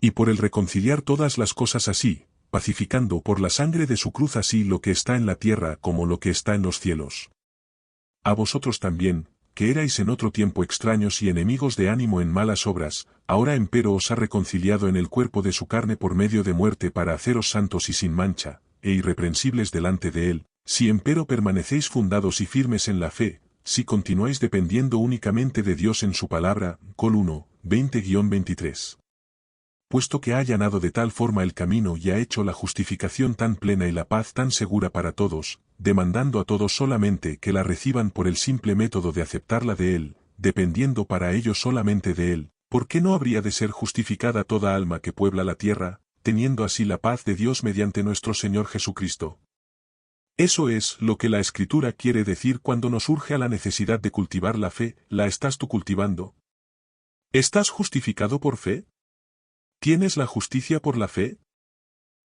A: Y por el reconciliar todas las cosas así, pacificando por la sangre de su cruz así lo que está en la tierra como lo que está en los cielos. A vosotros también, que erais en otro tiempo extraños y enemigos de ánimo en malas obras, ahora empero os ha reconciliado en el cuerpo de su carne por medio de muerte para haceros santos y sin mancha, e irreprensibles delante de él, si empero permanecéis fundados y firmes en la fe, si continuáis dependiendo únicamente de Dios en su palabra, Col 1, 20-23. Puesto que ha allanado de tal forma el camino y ha hecho la justificación tan plena y la paz tan segura para todos, demandando a todos solamente que la reciban por el simple método de aceptarla de Él, dependiendo para ello solamente de Él, ¿por qué no habría de ser justificada toda alma que puebla la tierra, teniendo así la paz de Dios mediante nuestro Señor Jesucristo? Eso es lo que la Escritura quiere decir cuando nos urge a la necesidad de cultivar la fe. ¿La estás tú cultivando? ¿Estás justificado por fe? ¿Tienes la justicia por la fe?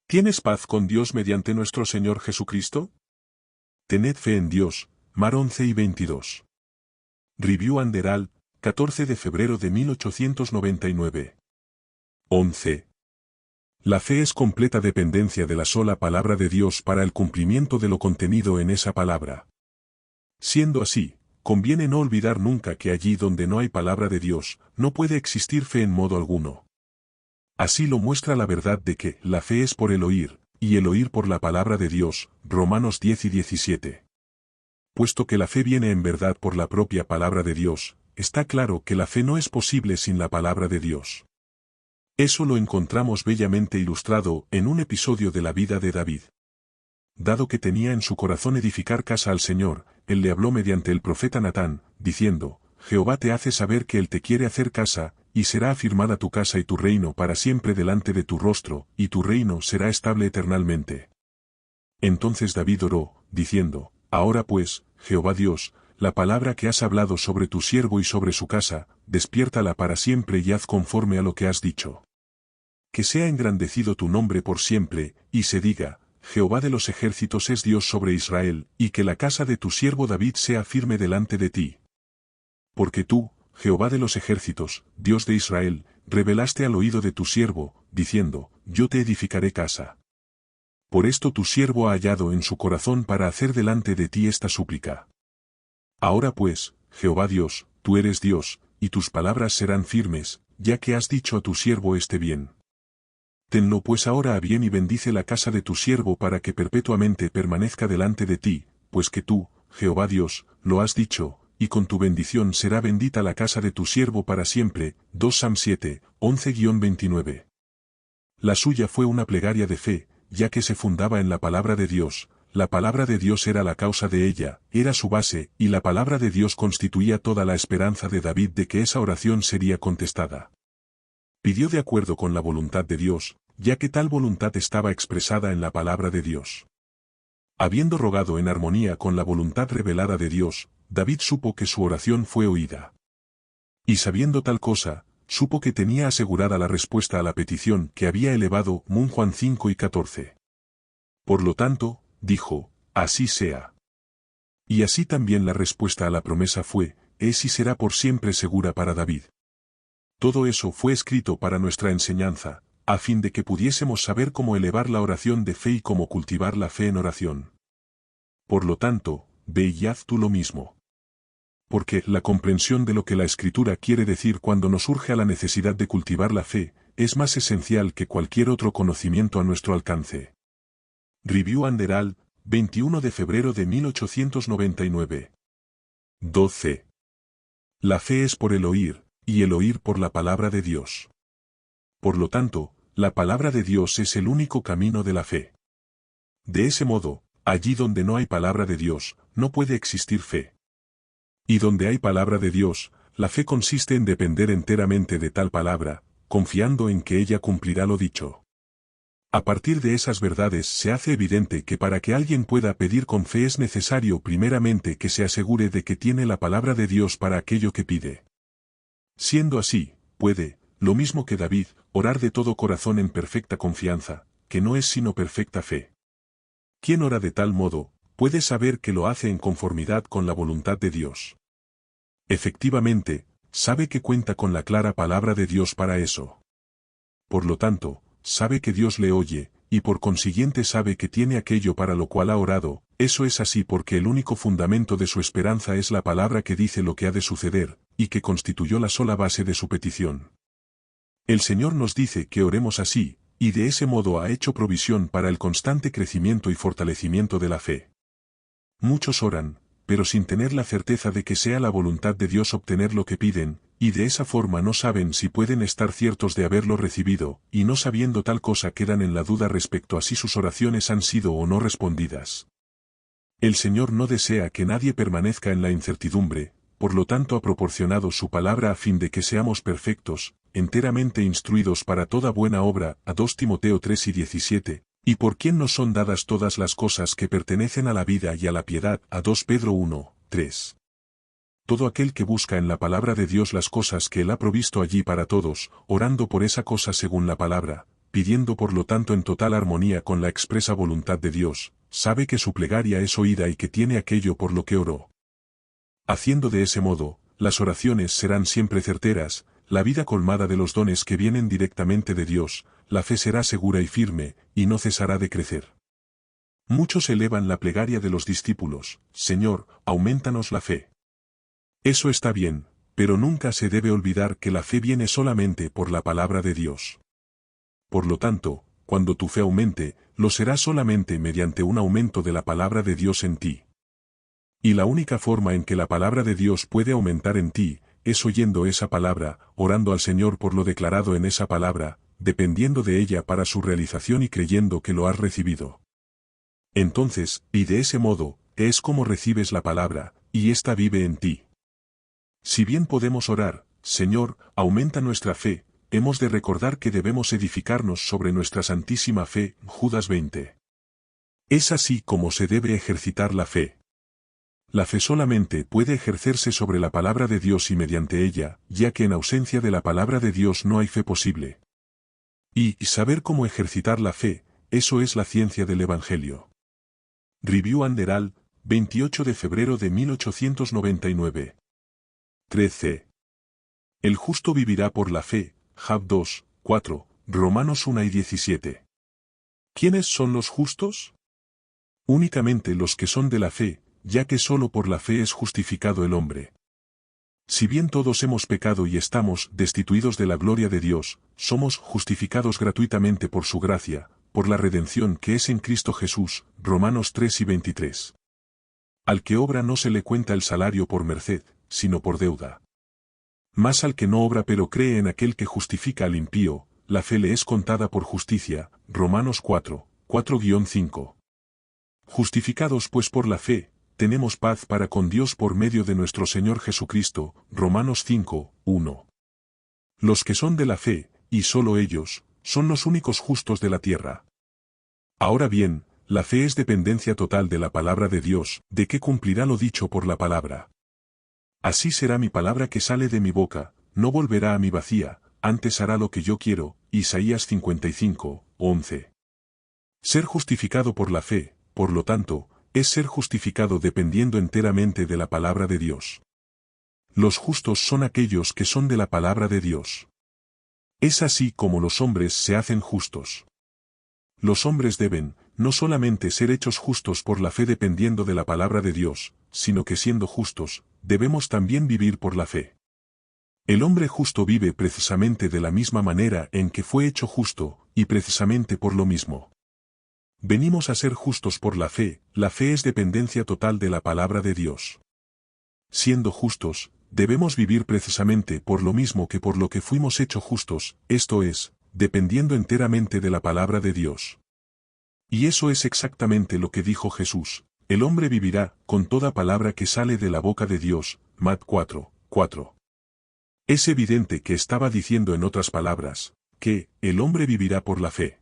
A: ¿Tienes paz con Dios mediante nuestro Señor Jesucristo? Tened fe en Dios, Mar 11-22. Review and Herald, 14 de febrero de 1899. 11. La fe es completa dependencia de la sola palabra de Dios para el cumplimiento de lo contenido en esa palabra. Siendo así, conviene no olvidar nunca que allí donde no hay palabra de Dios, no puede existir fe en modo alguno. Así lo muestra la verdad de que la fe es por el oír, y el oír por la palabra de Dios, Romanos 10-17. Puesto que la fe viene en verdad por la propia palabra de Dios, está claro que la fe no es posible sin la palabra de Dios. Eso lo encontramos bellamente ilustrado en un episodio de la vida de David. Dado que tenía en su corazón edificar casa al Señor, él le habló mediante el profeta Natán, diciendo, Jehová te hace saber que él te quiere hacer casa, y será afirmada tu casa y tu reino para siempre delante de tu rostro, y tu reino será estable eternalmente. Entonces David oró, diciendo, Ahora pues, Jehová Dios, la palabra que has hablado sobre tu siervo y sobre su casa, despiértala para siempre y haz conforme a lo que has dicho. Que sea engrandecido tu nombre por siempre, y se diga, Jehová de los ejércitos es Dios sobre Israel, y que la casa de tu siervo David sea firme delante de ti. Porque tú, Jehová de los ejércitos, Dios de Israel, revelaste al oído de tu siervo, diciendo, Yo te edificaré casa. Por esto tu siervo ha hallado en su corazón para hacer delante de ti esta súplica. Ahora pues, Jehová Dios, tú eres Dios, y tus palabras serán firmes, ya que has dicho a tu siervo este bien. Tenlo pues ahora a bien y bendice la casa de tu siervo para que perpetuamente permanezca delante de ti, pues que tú, Jehová Dios, lo has dicho, y con tu bendición será bendita la casa de tu siervo para siempre. 2 Sam 7, 11-29. La suya fue una plegaria de fe, ya que se fundaba en la palabra de Dios. La palabra de Dios era la causa de ella, era su base, y la palabra de Dios constituía toda la esperanza de David de que esa oración sería contestada. Pidió de acuerdo con la voluntad de Dios, ya que tal voluntad estaba expresada en la palabra de Dios. Habiendo rogado en armonía con la voluntad revelada de Dios, David supo que su oración fue oída. Y sabiendo tal cosa, supo que tenía asegurada la respuesta a la petición que había elevado. Juan 5:14. Por lo tanto, dijo, así sea. Y así también la respuesta a la promesa fue, es y será por siempre segura para David. Todo eso fue escrito para nuestra enseñanza, a fin de que pudiésemos saber cómo elevar la oración de fe y cómo cultivar la fe en oración. Por lo tanto, ve y haz tú lo mismo. Porque la comprensión de lo que la Escritura quiere decir cuando nos urge a la necesidad de cultivar la fe, es más esencial que cualquier otro conocimiento a nuestro alcance. Review and Herald, 21 de febrero de 1899. 12. La fe es por el oír, y el oír por la palabra de Dios. Por lo tanto, la palabra de Dios es el único camino de la fe. De ese modo, allí donde no hay palabra de Dios, no puede existir fe. Y donde hay palabra de Dios, la fe consiste en depender enteramente de tal palabra, confiando en que ella cumplirá lo dicho. A partir de esas verdades se hace evidente que para que alguien pueda pedir con fe es necesario primeramente que se asegure de que tiene la palabra de Dios para aquello que pide. Siendo así, puede, lo mismo que David, orar de todo corazón en perfecta confianza, que no es sino perfecta fe. Quien ora de tal modo, puede saber que lo hace en conformidad con la voluntad de Dios. Efectivamente, sabe que cuenta con la clara palabra de Dios para eso. Por lo tanto, sabe que Dios le oye, y por consiguiente sabe que tiene aquello para lo cual ha orado. Eso es así porque el único fundamento de su esperanza es la palabra que dice lo que ha de suceder, y que constituyó la sola base de su petición. El Señor nos dice que oremos así, y de ese modo ha hecho provisión para el constante crecimiento y fortalecimiento de la fe. Muchos oran, pero sin tener la certeza de que sea la voluntad de Dios obtener lo que piden, y de esa forma no saben si pueden estar ciertos de haberlo recibido, y no sabiendo tal cosa quedan en la duda respecto a si sus oraciones han sido o no respondidas. El Señor no desea que nadie permanezca en la incertidumbre, por lo tanto ha proporcionado su palabra a fin de que seamos perfectos, enteramente instruidos para toda buena obra, a 2 Timoteo 3:17, y por quien nos son dadas todas las cosas que pertenecen a la vida y a la piedad, a 2 Pedro 1:3. Todo aquel que busca en la palabra de Dios las cosas que Él ha provisto allí para todos, orando por esa cosa según la palabra, pidiendo por lo tanto en total armonía con la expresa voluntad de Dios, sabe que su plegaria es oída y que tiene aquello por lo que oró. Haciendo de ese modo, las oraciones serán siempre certeras, la vida colmada de los dones que vienen directamente de Dios, la fe será segura y firme, y no cesará de crecer. Muchos elevan la plegaria de los discípulos, Señor, aumentanos la fe. Eso está bien, pero nunca se debe olvidar que la fe viene solamente por la palabra de Dios. Por lo tanto, cuando tu fe aumente, lo será solamente mediante un aumento de la palabra de Dios en ti. Y la única forma en que la palabra de Dios puede aumentar en ti, es oyendo esa palabra, orando al Señor por lo declarado en esa palabra, dependiendo de ella para su realización y creyendo que lo has recibido. Entonces, y de ese modo, es como recibes la palabra, y ésta vive en ti. Si bien podemos orar, Señor, aumenta nuestra fe, hemos de recordar que debemos edificarnos sobre nuestra santísima fe, Judas 20. Es así como se debe ejercitar la fe. La fe solamente puede ejercerse sobre la palabra de Dios y mediante ella, ya que en ausencia de la palabra de Dios no hay fe posible. Y saber cómo ejercitar la fe, eso es la ciencia del Evangelio. Review and Herald, 28 de febrero de 1899. 13. El justo vivirá por la fe, Job 2, 4, Romanos 1:17. ¿Quiénes son los justos? Únicamente los que son de la fe, ya que sólo por la fe es justificado el hombre. Si bien todos hemos pecado y estamos destituidos de la gloria de Dios, somos justificados gratuitamente por su gracia, por la redención que es en Cristo Jesús, Romanos 3:23. Al que obra no se le cuenta el salario por merced, sino por deuda. Mas al que no obra pero cree en aquel que justifica al impío, la fe le es contada por justicia. Romanos 4, 4-5. Justificados pues por la fe, tenemos paz para con Dios por medio de nuestro Señor Jesucristo. Romanos 5, 1. Los que son de la fe, y solo ellos, son los únicos justos de la tierra. Ahora bien, la fe es dependencia total de la palabra de Dios, de que cumplirá lo dicho por la palabra. Así será mi palabra que sale de mi boca, no volverá a mí vacía, antes hará lo que yo quiero. Isaías 55, 11. Ser justificado por la fe, por lo tanto, es ser justificado dependiendo enteramente de la palabra de Dios. Los justos son aquellos que son de la palabra de Dios. Es así como los hombres se hacen justos. Los hombres deben, no solamente ser hechos justos por la fe dependiendo de la palabra de Dios, sino que siendo justos, debemos también vivir por la fe. El hombre justo vive precisamente de la misma manera en que fue hecho justo, y precisamente por lo mismo. Venimos a ser justos por la fe es dependencia total de la palabra de Dios. Siendo justos, debemos vivir precisamente por lo mismo que por lo que fuimos hechos justos, esto es, dependiendo enteramente de la palabra de Dios. Y eso es exactamente lo que dijo Jesús: el hombre vivirá con toda palabra que sale de la boca de Dios. Mat 4, 4. Es evidente que estaba diciendo en otras palabras, que el hombre vivirá por la fe.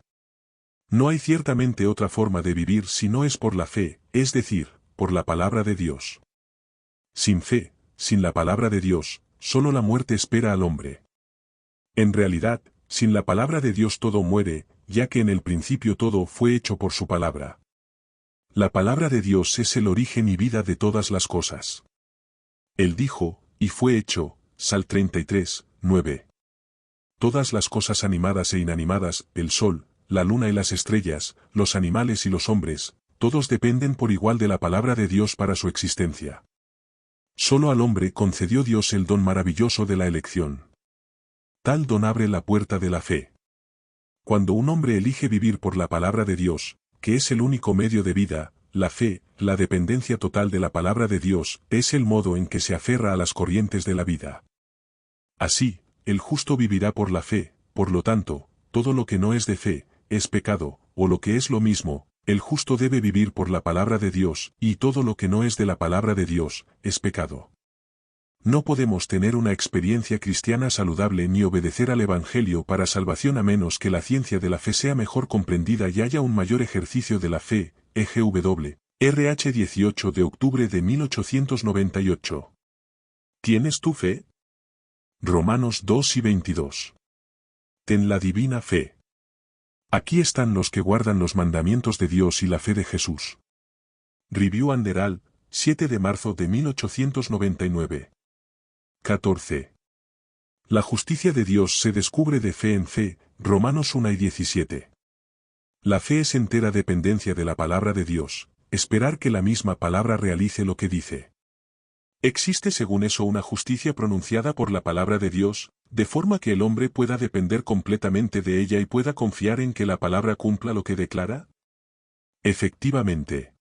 A: No hay ciertamente otra forma de vivir si no es por la fe, es decir, por la palabra de Dios. Sin fe, sin la palabra de Dios, solo la muerte espera al hombre. En realidad, sin la palabra de Dios todo muere, ya que en el principio todo fue hecho por su palabra. La palabra de Dios es el origen y vida de todas las cosas. Él dijo, y fue hecho, Sal 33, 9. Todas las cosas animadas e inanimadas, el sol, la luna y las estrellas, los animales y los hombres, todos dependen por igual de la palabra de Dios para su existencia. Solo al hombre concedió Dios el don maravilloso de la elección. Tal don abre la puerta de la fe. Cuando un hombre elige vivir por la palabra de Dios, que es el único medio de vida, la fe, la dependencia total de la palabra de Dios, es el modo en que se aferra a las corrientes de la vida. Así, el justo vivirá por la fe, por lo tanto, todo lo que no es de fe, es pecado, o lo que es lo mismo, el justo debe vivir por la palabra de Dios, y todo lo que no es de la palabra de Dios, es pecado. No podemos tener una experiencia cristiana saludable ni obedecer al Evangelio para salvación a menos que la ciencia de la fe sea mejor comprendida y haya un mayor ejercicio de la fe. EGW, RH 18 de octubre de 1898. ¿Tienes tu fe? Romanos 2 y 22. Ten la divina fe. Aquí están los que guardan los mandamientos de Dios y la fe de Jesús. Review and Herald, 7 de marzo de 1899. 14. La justicia de Dios se descubre de fe en fe. Romanos 1 y 17. La fe es entera dependencia de la palabra de Dios, esperar que la misma palabra realice lo que dice. ¿Existe según eso una justicia pronunciada por la palabra de Dios, de forma que el hombre pueda depender completamente de ella y pueda confiar en que la palabra cumpla lo que declara? Efectivamente.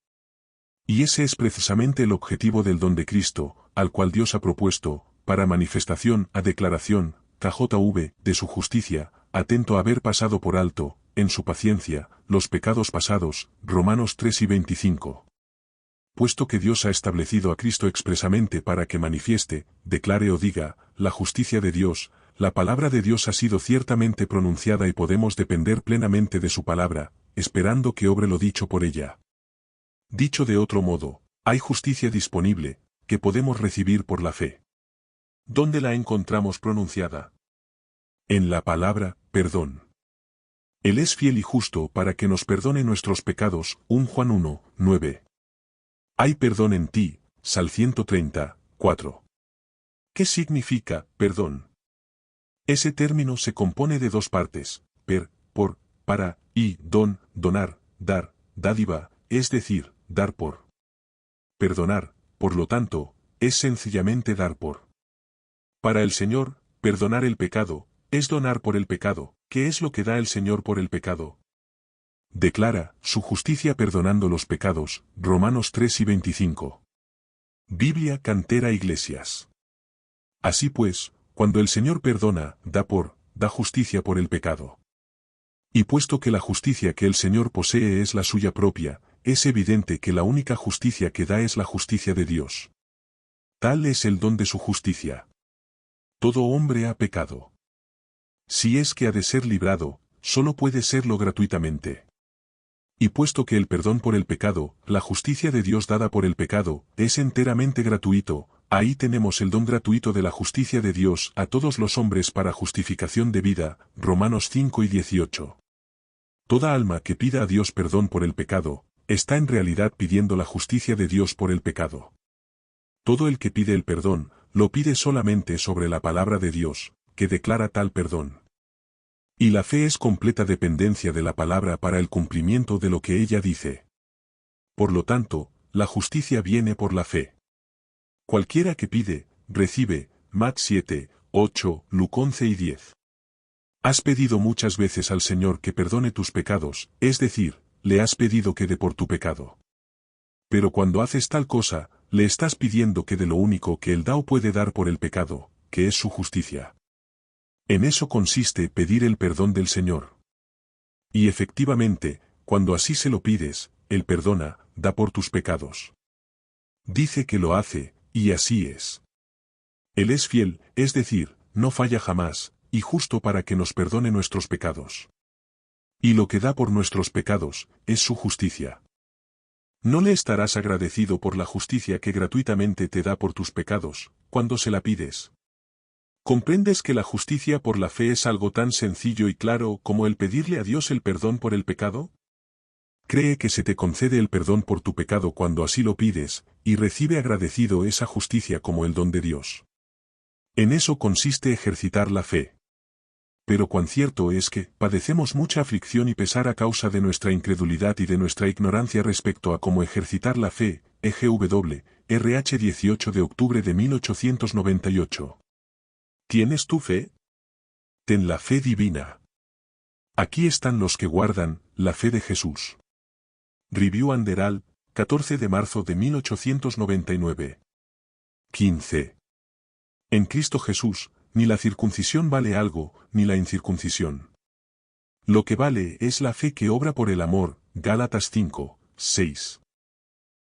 A: Y ese es precisamente el objetivo del don de Cristo, al cual Dios ha propuesto, para manifestación a declaración, KJV, de su justicia, atento a haber pasado por alto, en su paciencia, los pecados pasados. Romanos 3 y 25. Puesto que Dios ha establecido a Cristo expresamente para que manifieste, declare o diga, la justicia de Dios, la palabra de Dios ha sido ciertamente pronunciada y podemos depender plenamente de su palabra, esperando que obre lo dicho por ella. Dicho de otro modo, hay justicia disponible, que podemos recibir por la fe. ¿Dónde la encontramos pronunciada? En la palabra, perdón. Él es fiel y justo para que nos perdone nuestros pecados. 1 Juan 1, 9. Hay perdón en ti. Sal 130, 4. ¿Qué significa perdón? Ese término se compone de dos partes: por, para, y donar, dar, dádiva, es decir, dar por. Perdonar, por lo tanto, es sencillamente dar por. Para el Señor, perdonar el pecado, es donar por el pecado. ¿Qué es lo que da el Señor por el pecado? Declara su justicia perdonando los pecados. Romanos 3 y 25. Biblia Cantera Iglesias. Así pues, cuando el Señor perdona, da por, da justicia por el pecado. Y puesto que la justicia que el Señor posee es la suya propia, es evidente que la única justicia que da es la justicia de Dios. Tal es el don de su justicia. Todo hombre ha pecado. Si es que ha de ser librado, solo puede serlo gratuitamente. Y puesto que el perdón por el pecado, la justicia de Dios dada por el pecado, es enteramente gratuito, ahí tenemos el don gratuito de la justicia de Dios a todos los hombres para justificación de vida, Romanos 5 y 18. Toda alma que pida a Dios perdón por el pecado, está en realidad pidiendo la justicia de Dios por el pecado. Todo el que pide el perdón, lo pide solamente sobre la palabra de Dios, que declara tal perdón. Y la fe es completa dependencia de la palabra para el cumplimiento de lo que ella dice. Por lo tanto, la justicia viene por la fe. Cualquiera que pide, recibe, Matt 7, 8, Luc 11 y 10. Has pedido muchas veces al Señor que perdone tus pecados, es decir, le has pedido que dé por tu pecado. Pero cuando haces tal cosa, le estás pidiendo que de lo único que Él da o puede dar por el pecado, que es su justicia. En eso consiste pedir el perdón del Señor. Y efectivamente, cuando así se lo pides, Él perdona, da por tus pecados. Dice que lo hace, y así es. Él es fiel, es decir, no falla jamás, y justo para que nos perdone nuestros pecados. Y lo que da por nuestros pecados, es su justicia. ¿No le estarás agradecido por la justicia que gratuitamente te da por tus pecados, cuando se la pides? ¿Comprendes que la justicia por la fe es algo tan sencillo y claro como el pedirle a Dios el perdón por el pecado? Cree que se te concede el perdón por tu pecado cuando así lo pides, y recibe agradecido esa justicia como el don de Dios. En eso consiste ejercitar la fe. Pero cuán cierto es que padecemos mucha aflicción y pesar a causa de nuestra incredulidad y de nuestra ignorancia respecto a cómo ejercitar la fe, EGW, RH 18 de octubre de 1898. ¿Tienes tu fe? Ten la fe divina. Aquí están los que guardan la fe de Jesús. Review and Herald, 14 de marzo de 1899. 15. En Cristo Jesús, ni la circuncisión vale algo, ni la incircuncisión. Lo que vale es la fe que obra por el amor, Gálatas 5, 6.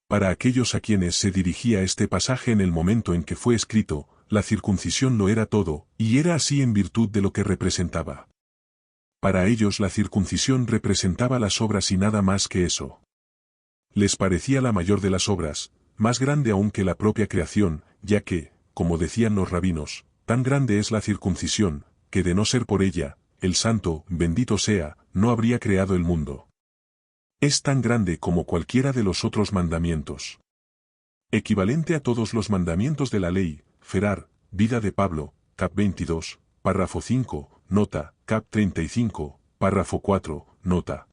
A: Para aquellos a quienes se dirigía este pasaje en el momento en que fue escrito, la circuncisión lo era todo, y era así en virtud de lo que representaba. Para ellos la circuncisión representaba las obras y nada más que eso. Les parecía la mayor de las obras, más grande aún que la propia creación, ya que, como decían los rabinos, tan grande es la circuncisión, que de no ser por ella, el Santo, bendito sea, no habría creado el mundo. Es tan grande como cualquiera de los otros mandamientos. Equivalente a todos los mandamientos de la ley, Ferar, Vida de Pablo, cap 22, párrafo 5, nota, cap 35, párrafo 4, nota.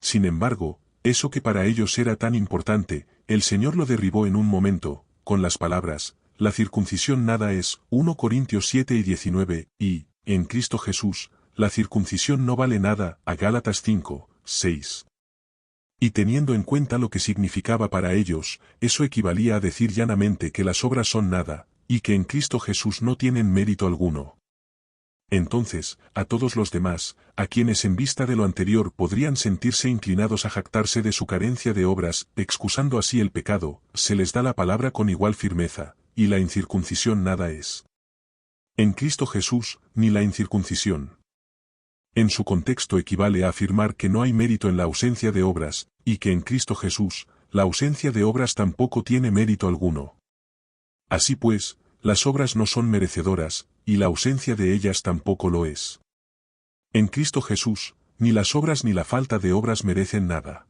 A: Sin embargo, eso que para ellos era tan importante, el Señor lo derribó en un momento, con las palabras, la circuncisión nada es, 1 Corintios 7 y 19, y, en Cristo Jesús, la circuncisión no vale nada, a Gálatas 5, 6. Y teniendo en cuenta lo que significaba para ellos, eso equivalía a decir llanamente que las obras son nada, y que en Cristo Jesús no tienen mérito alguno. Entonces, a todos los demás, a quienes en vista de lo anterior podrían sentirse inclinados a jactarse de su carencia de obras, excusando así el pecado, se les da la palabra con igual firmeza, y la incircuncisión nada es. En Cristo Jesús, ni la incircuncisión. En su contexto equivale a afirmar que no hay mérito en la ausencia de obras, y que en Cristo Jesús, la ausencia de obras tampoco tiene mérito alguno. Así pues, las obras no son merecedoras, y la ausencia de ellas tampoco lo es. En Cristo Jesús, ni las obras ni la falta de obras merecen nada.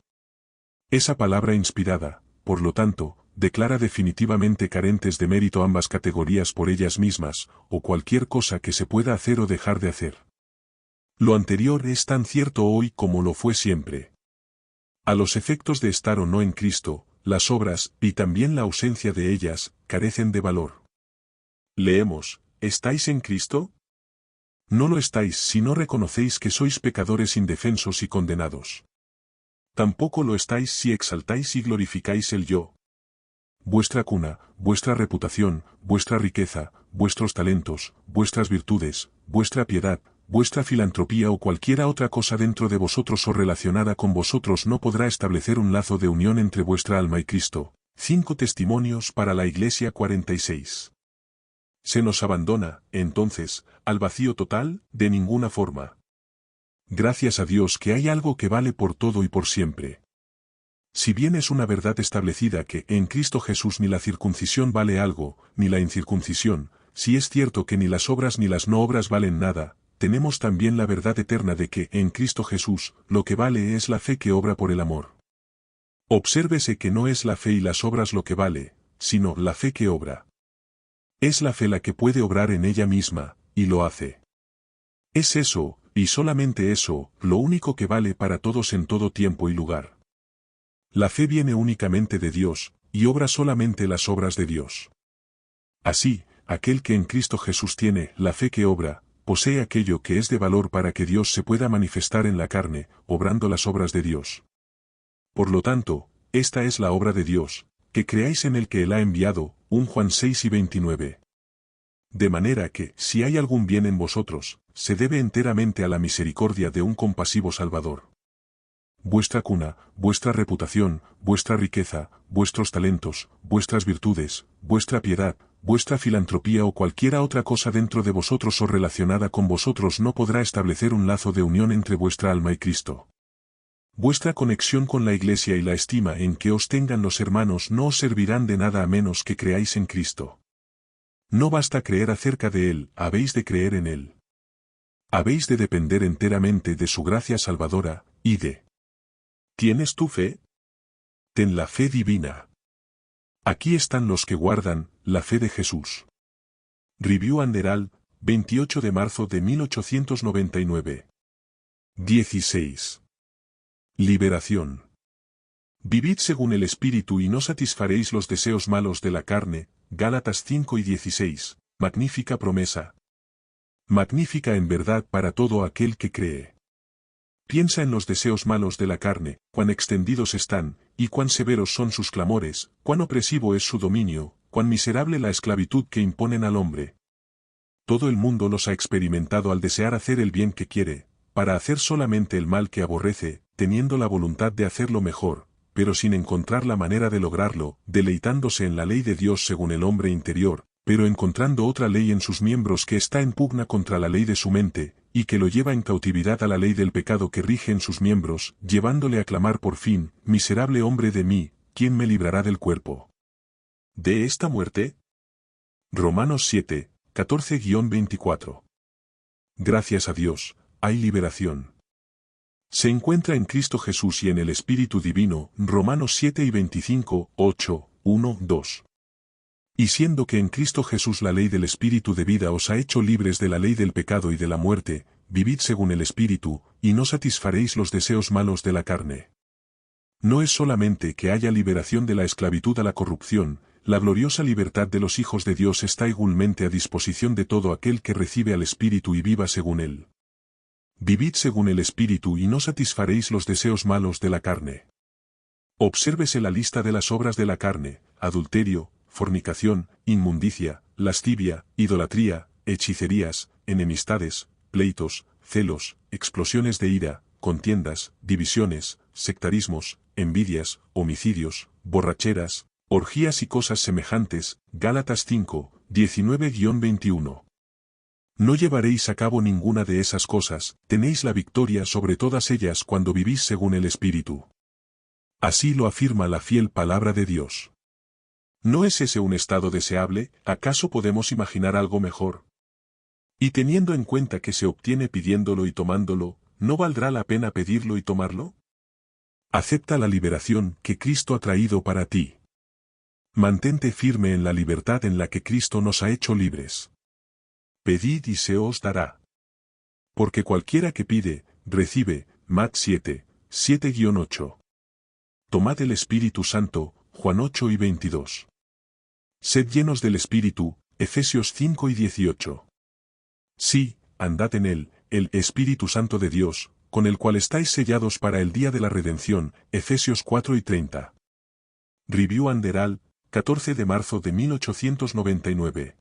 A: Esa palabra inspirada, por lo tanto, declara definitivamente carentes de mérito ambas categorías por ellas mismas, o cualquier cosa que se pueda hacer o dejar de hacer. Lo anterior es tan cierto hoy como lo fue siempre. A los efectos de estar o no en Cristo, las obras, y también la ausencia de ellas, carecen de valor. Leemos, ¿estáis en Cristo? No lo estáis si no reconocéis que sois pecadores indefensos y condenados. Tampoco lo estáis si exaltáis y glorificáis el yo. vuestra cuna, vuestra reputación, vuestra riqueza, vuestros talentos, vuestras virtudes, vuestra piedad, vuestra filantropía o cualquiera otra cosa dentro de vosotros o relacionada con vosotros no podrá establecer un lazo de unión entre vuestra alma y Cristo. 5 testimonios para la Iglesia 46. Se nos abandona, entonces, al vacío total, de ninguna forma. Gracias a Dios que hay algo que vale por todo y por siempre. Si bien es una verdad establecida que en Cristo Jesús ni la circuncisión vale algo, ni la incircuncisión, si es cierto que ni las obras ni las no obras valen nada, tenemos también la verdad eterna de que en Cristo Jesús lo que vale es la fe que obra por el amor. Obsérvese que no es la fe y las obras lo que vale, sino la fe que obra. Es la fe la que puede obrar en ella misma, y lo hace. Es eso, y solamente eso, lo único que vale para todos en todo tiempo y lugar. La fe viene únicamente de Dios, y obra solamente las obras de Dios. Así, aquel que en Cristo Jesús tiene la fe que obra, posee aquello que es de valor para que Dios se pueda manifestar en la carne, obrando las obras de Dios. Por lo tanto, esta es la obra de Dios, que creáis en el que Él ha enviado, 1 Juan 6 y 29. De manera que, si hay algún bien en vosotros, se debe enteramente a la misericordia de un compasivo Salvador. Vuestra cuna, vuestra reputación, vuestra riqueza, vuestros talentos, vuestras virtudes, vuestra piedad, vuestra filantropía o cualquiera otra cosa dentro de vosotros o relacionada con vosotros no podrá establecer un lazo de unión entre vuestra alma y Cristo. Vuestra conexión con la Iglesia y la estima en que os tengan los hermanos no os servirán de nada a menos que creáis en Cristo. No basta creer acerca de Él, habéis de creer en Él. Habéis de depender enteramente de su gracia salvadora, y de ¿tienes tu fe? Ten la fe divina. Aquí están los que guardan la fe de Jesús. Review and Herald, 28 de marzo de 1899. 16. Liberación. Vivid según el Espíritu y no satisfaréis los deseos malos de la carne. Gálatas 5 y 16. Magnífica promesa. Magnífica en verdad para todo aquel que cree. Piensa en los deseos malos de la carne, cuán extendidos están, y cuán severos son sus clamores, cuán opresivo es su dominio, cuán miserable la esclavitud que imponen al hombre. Todo el mundo los ha experimentado al desear hacer el bien que quiere, para hacer solamente el mal que aborrece, teniendo la voluntad de hacerlo mejor, pero sin encontrar la manera de lograrlo, deleitándose en la ley de Dios según el hombre interior, pero encontrando otra ley en sus miembros que está en pugna contra la ley de su mente, y que lo lleva en cautividad a la ley del pecado que rige en sus miembros, llevándole a clamar por fin, miserable hombre de mí, ¿quién me librará del cuerpo de esta muerte? Romanos 7, 14-24. Gracias a Dios, hay liberación. Se encuentra en Cristo Jesús y en el Espíritu Divino, Romanos 7 y 25, 8, 1, 2. Y siendo que en Cristo Jesús la ley del Espíritu de vida os ha hecho libres de la ley del pecado y de la muerte, vivid según el Espíritu, y no satisfaréis los deseos malos de la carne. No es solamente que haya liberación de la esclavitud a la corrupción, la gloriosa libertad de los hijos de Dios está igualmente a disposición de todo aquel que recibe al Espíritu y viva según él. Vivid según el Espíritu y no satisfaréis los deseos malos de la carne. Obsérvese la lista de las obras de la carne: adulterio, fornicación, inmundicia, lascivia, idolatría, hechicerías, enemistades, pleitos, celos, explosiones de ira, contiendas, divisiones, sectarismos, envidias, homicidios, borracheras, orgías y cosas semejantes. Gálatas 5, 19-21. No llevaréis a cabo ninguna de esas cosas, tenéis la victoria sobre todas ellas cuando vivís según el Espíritu. Así lo afirma la fiel palabra de Dios. ¿No es ese un estado deseable? ¿Acaso podemos imaginar algo mejor? Y teniendo en cuenta que se obtiene pidiéndolo y tomándolo, ¿no valdrá la pena pedirlo y tomarlo? Acepta la liberación que Cristo ha traído para ti. Mantente firme en la libertad en la que Cristo nos ha hecho libres. Pedid y se os dará. Porque cualquiera que pide, recibe. Mat 7, 7-8. Tomad el Espíritu Santo. Juan 8 y 22. Sed llenos del Espíritu. Efesios 5 y 18. Sí, andad en él, el Espíritu Santo de Dios, con el cual estáis sellados para el día de la redención. Efesios 4 y 30. Review and Herald, 14 de marzo de 1899.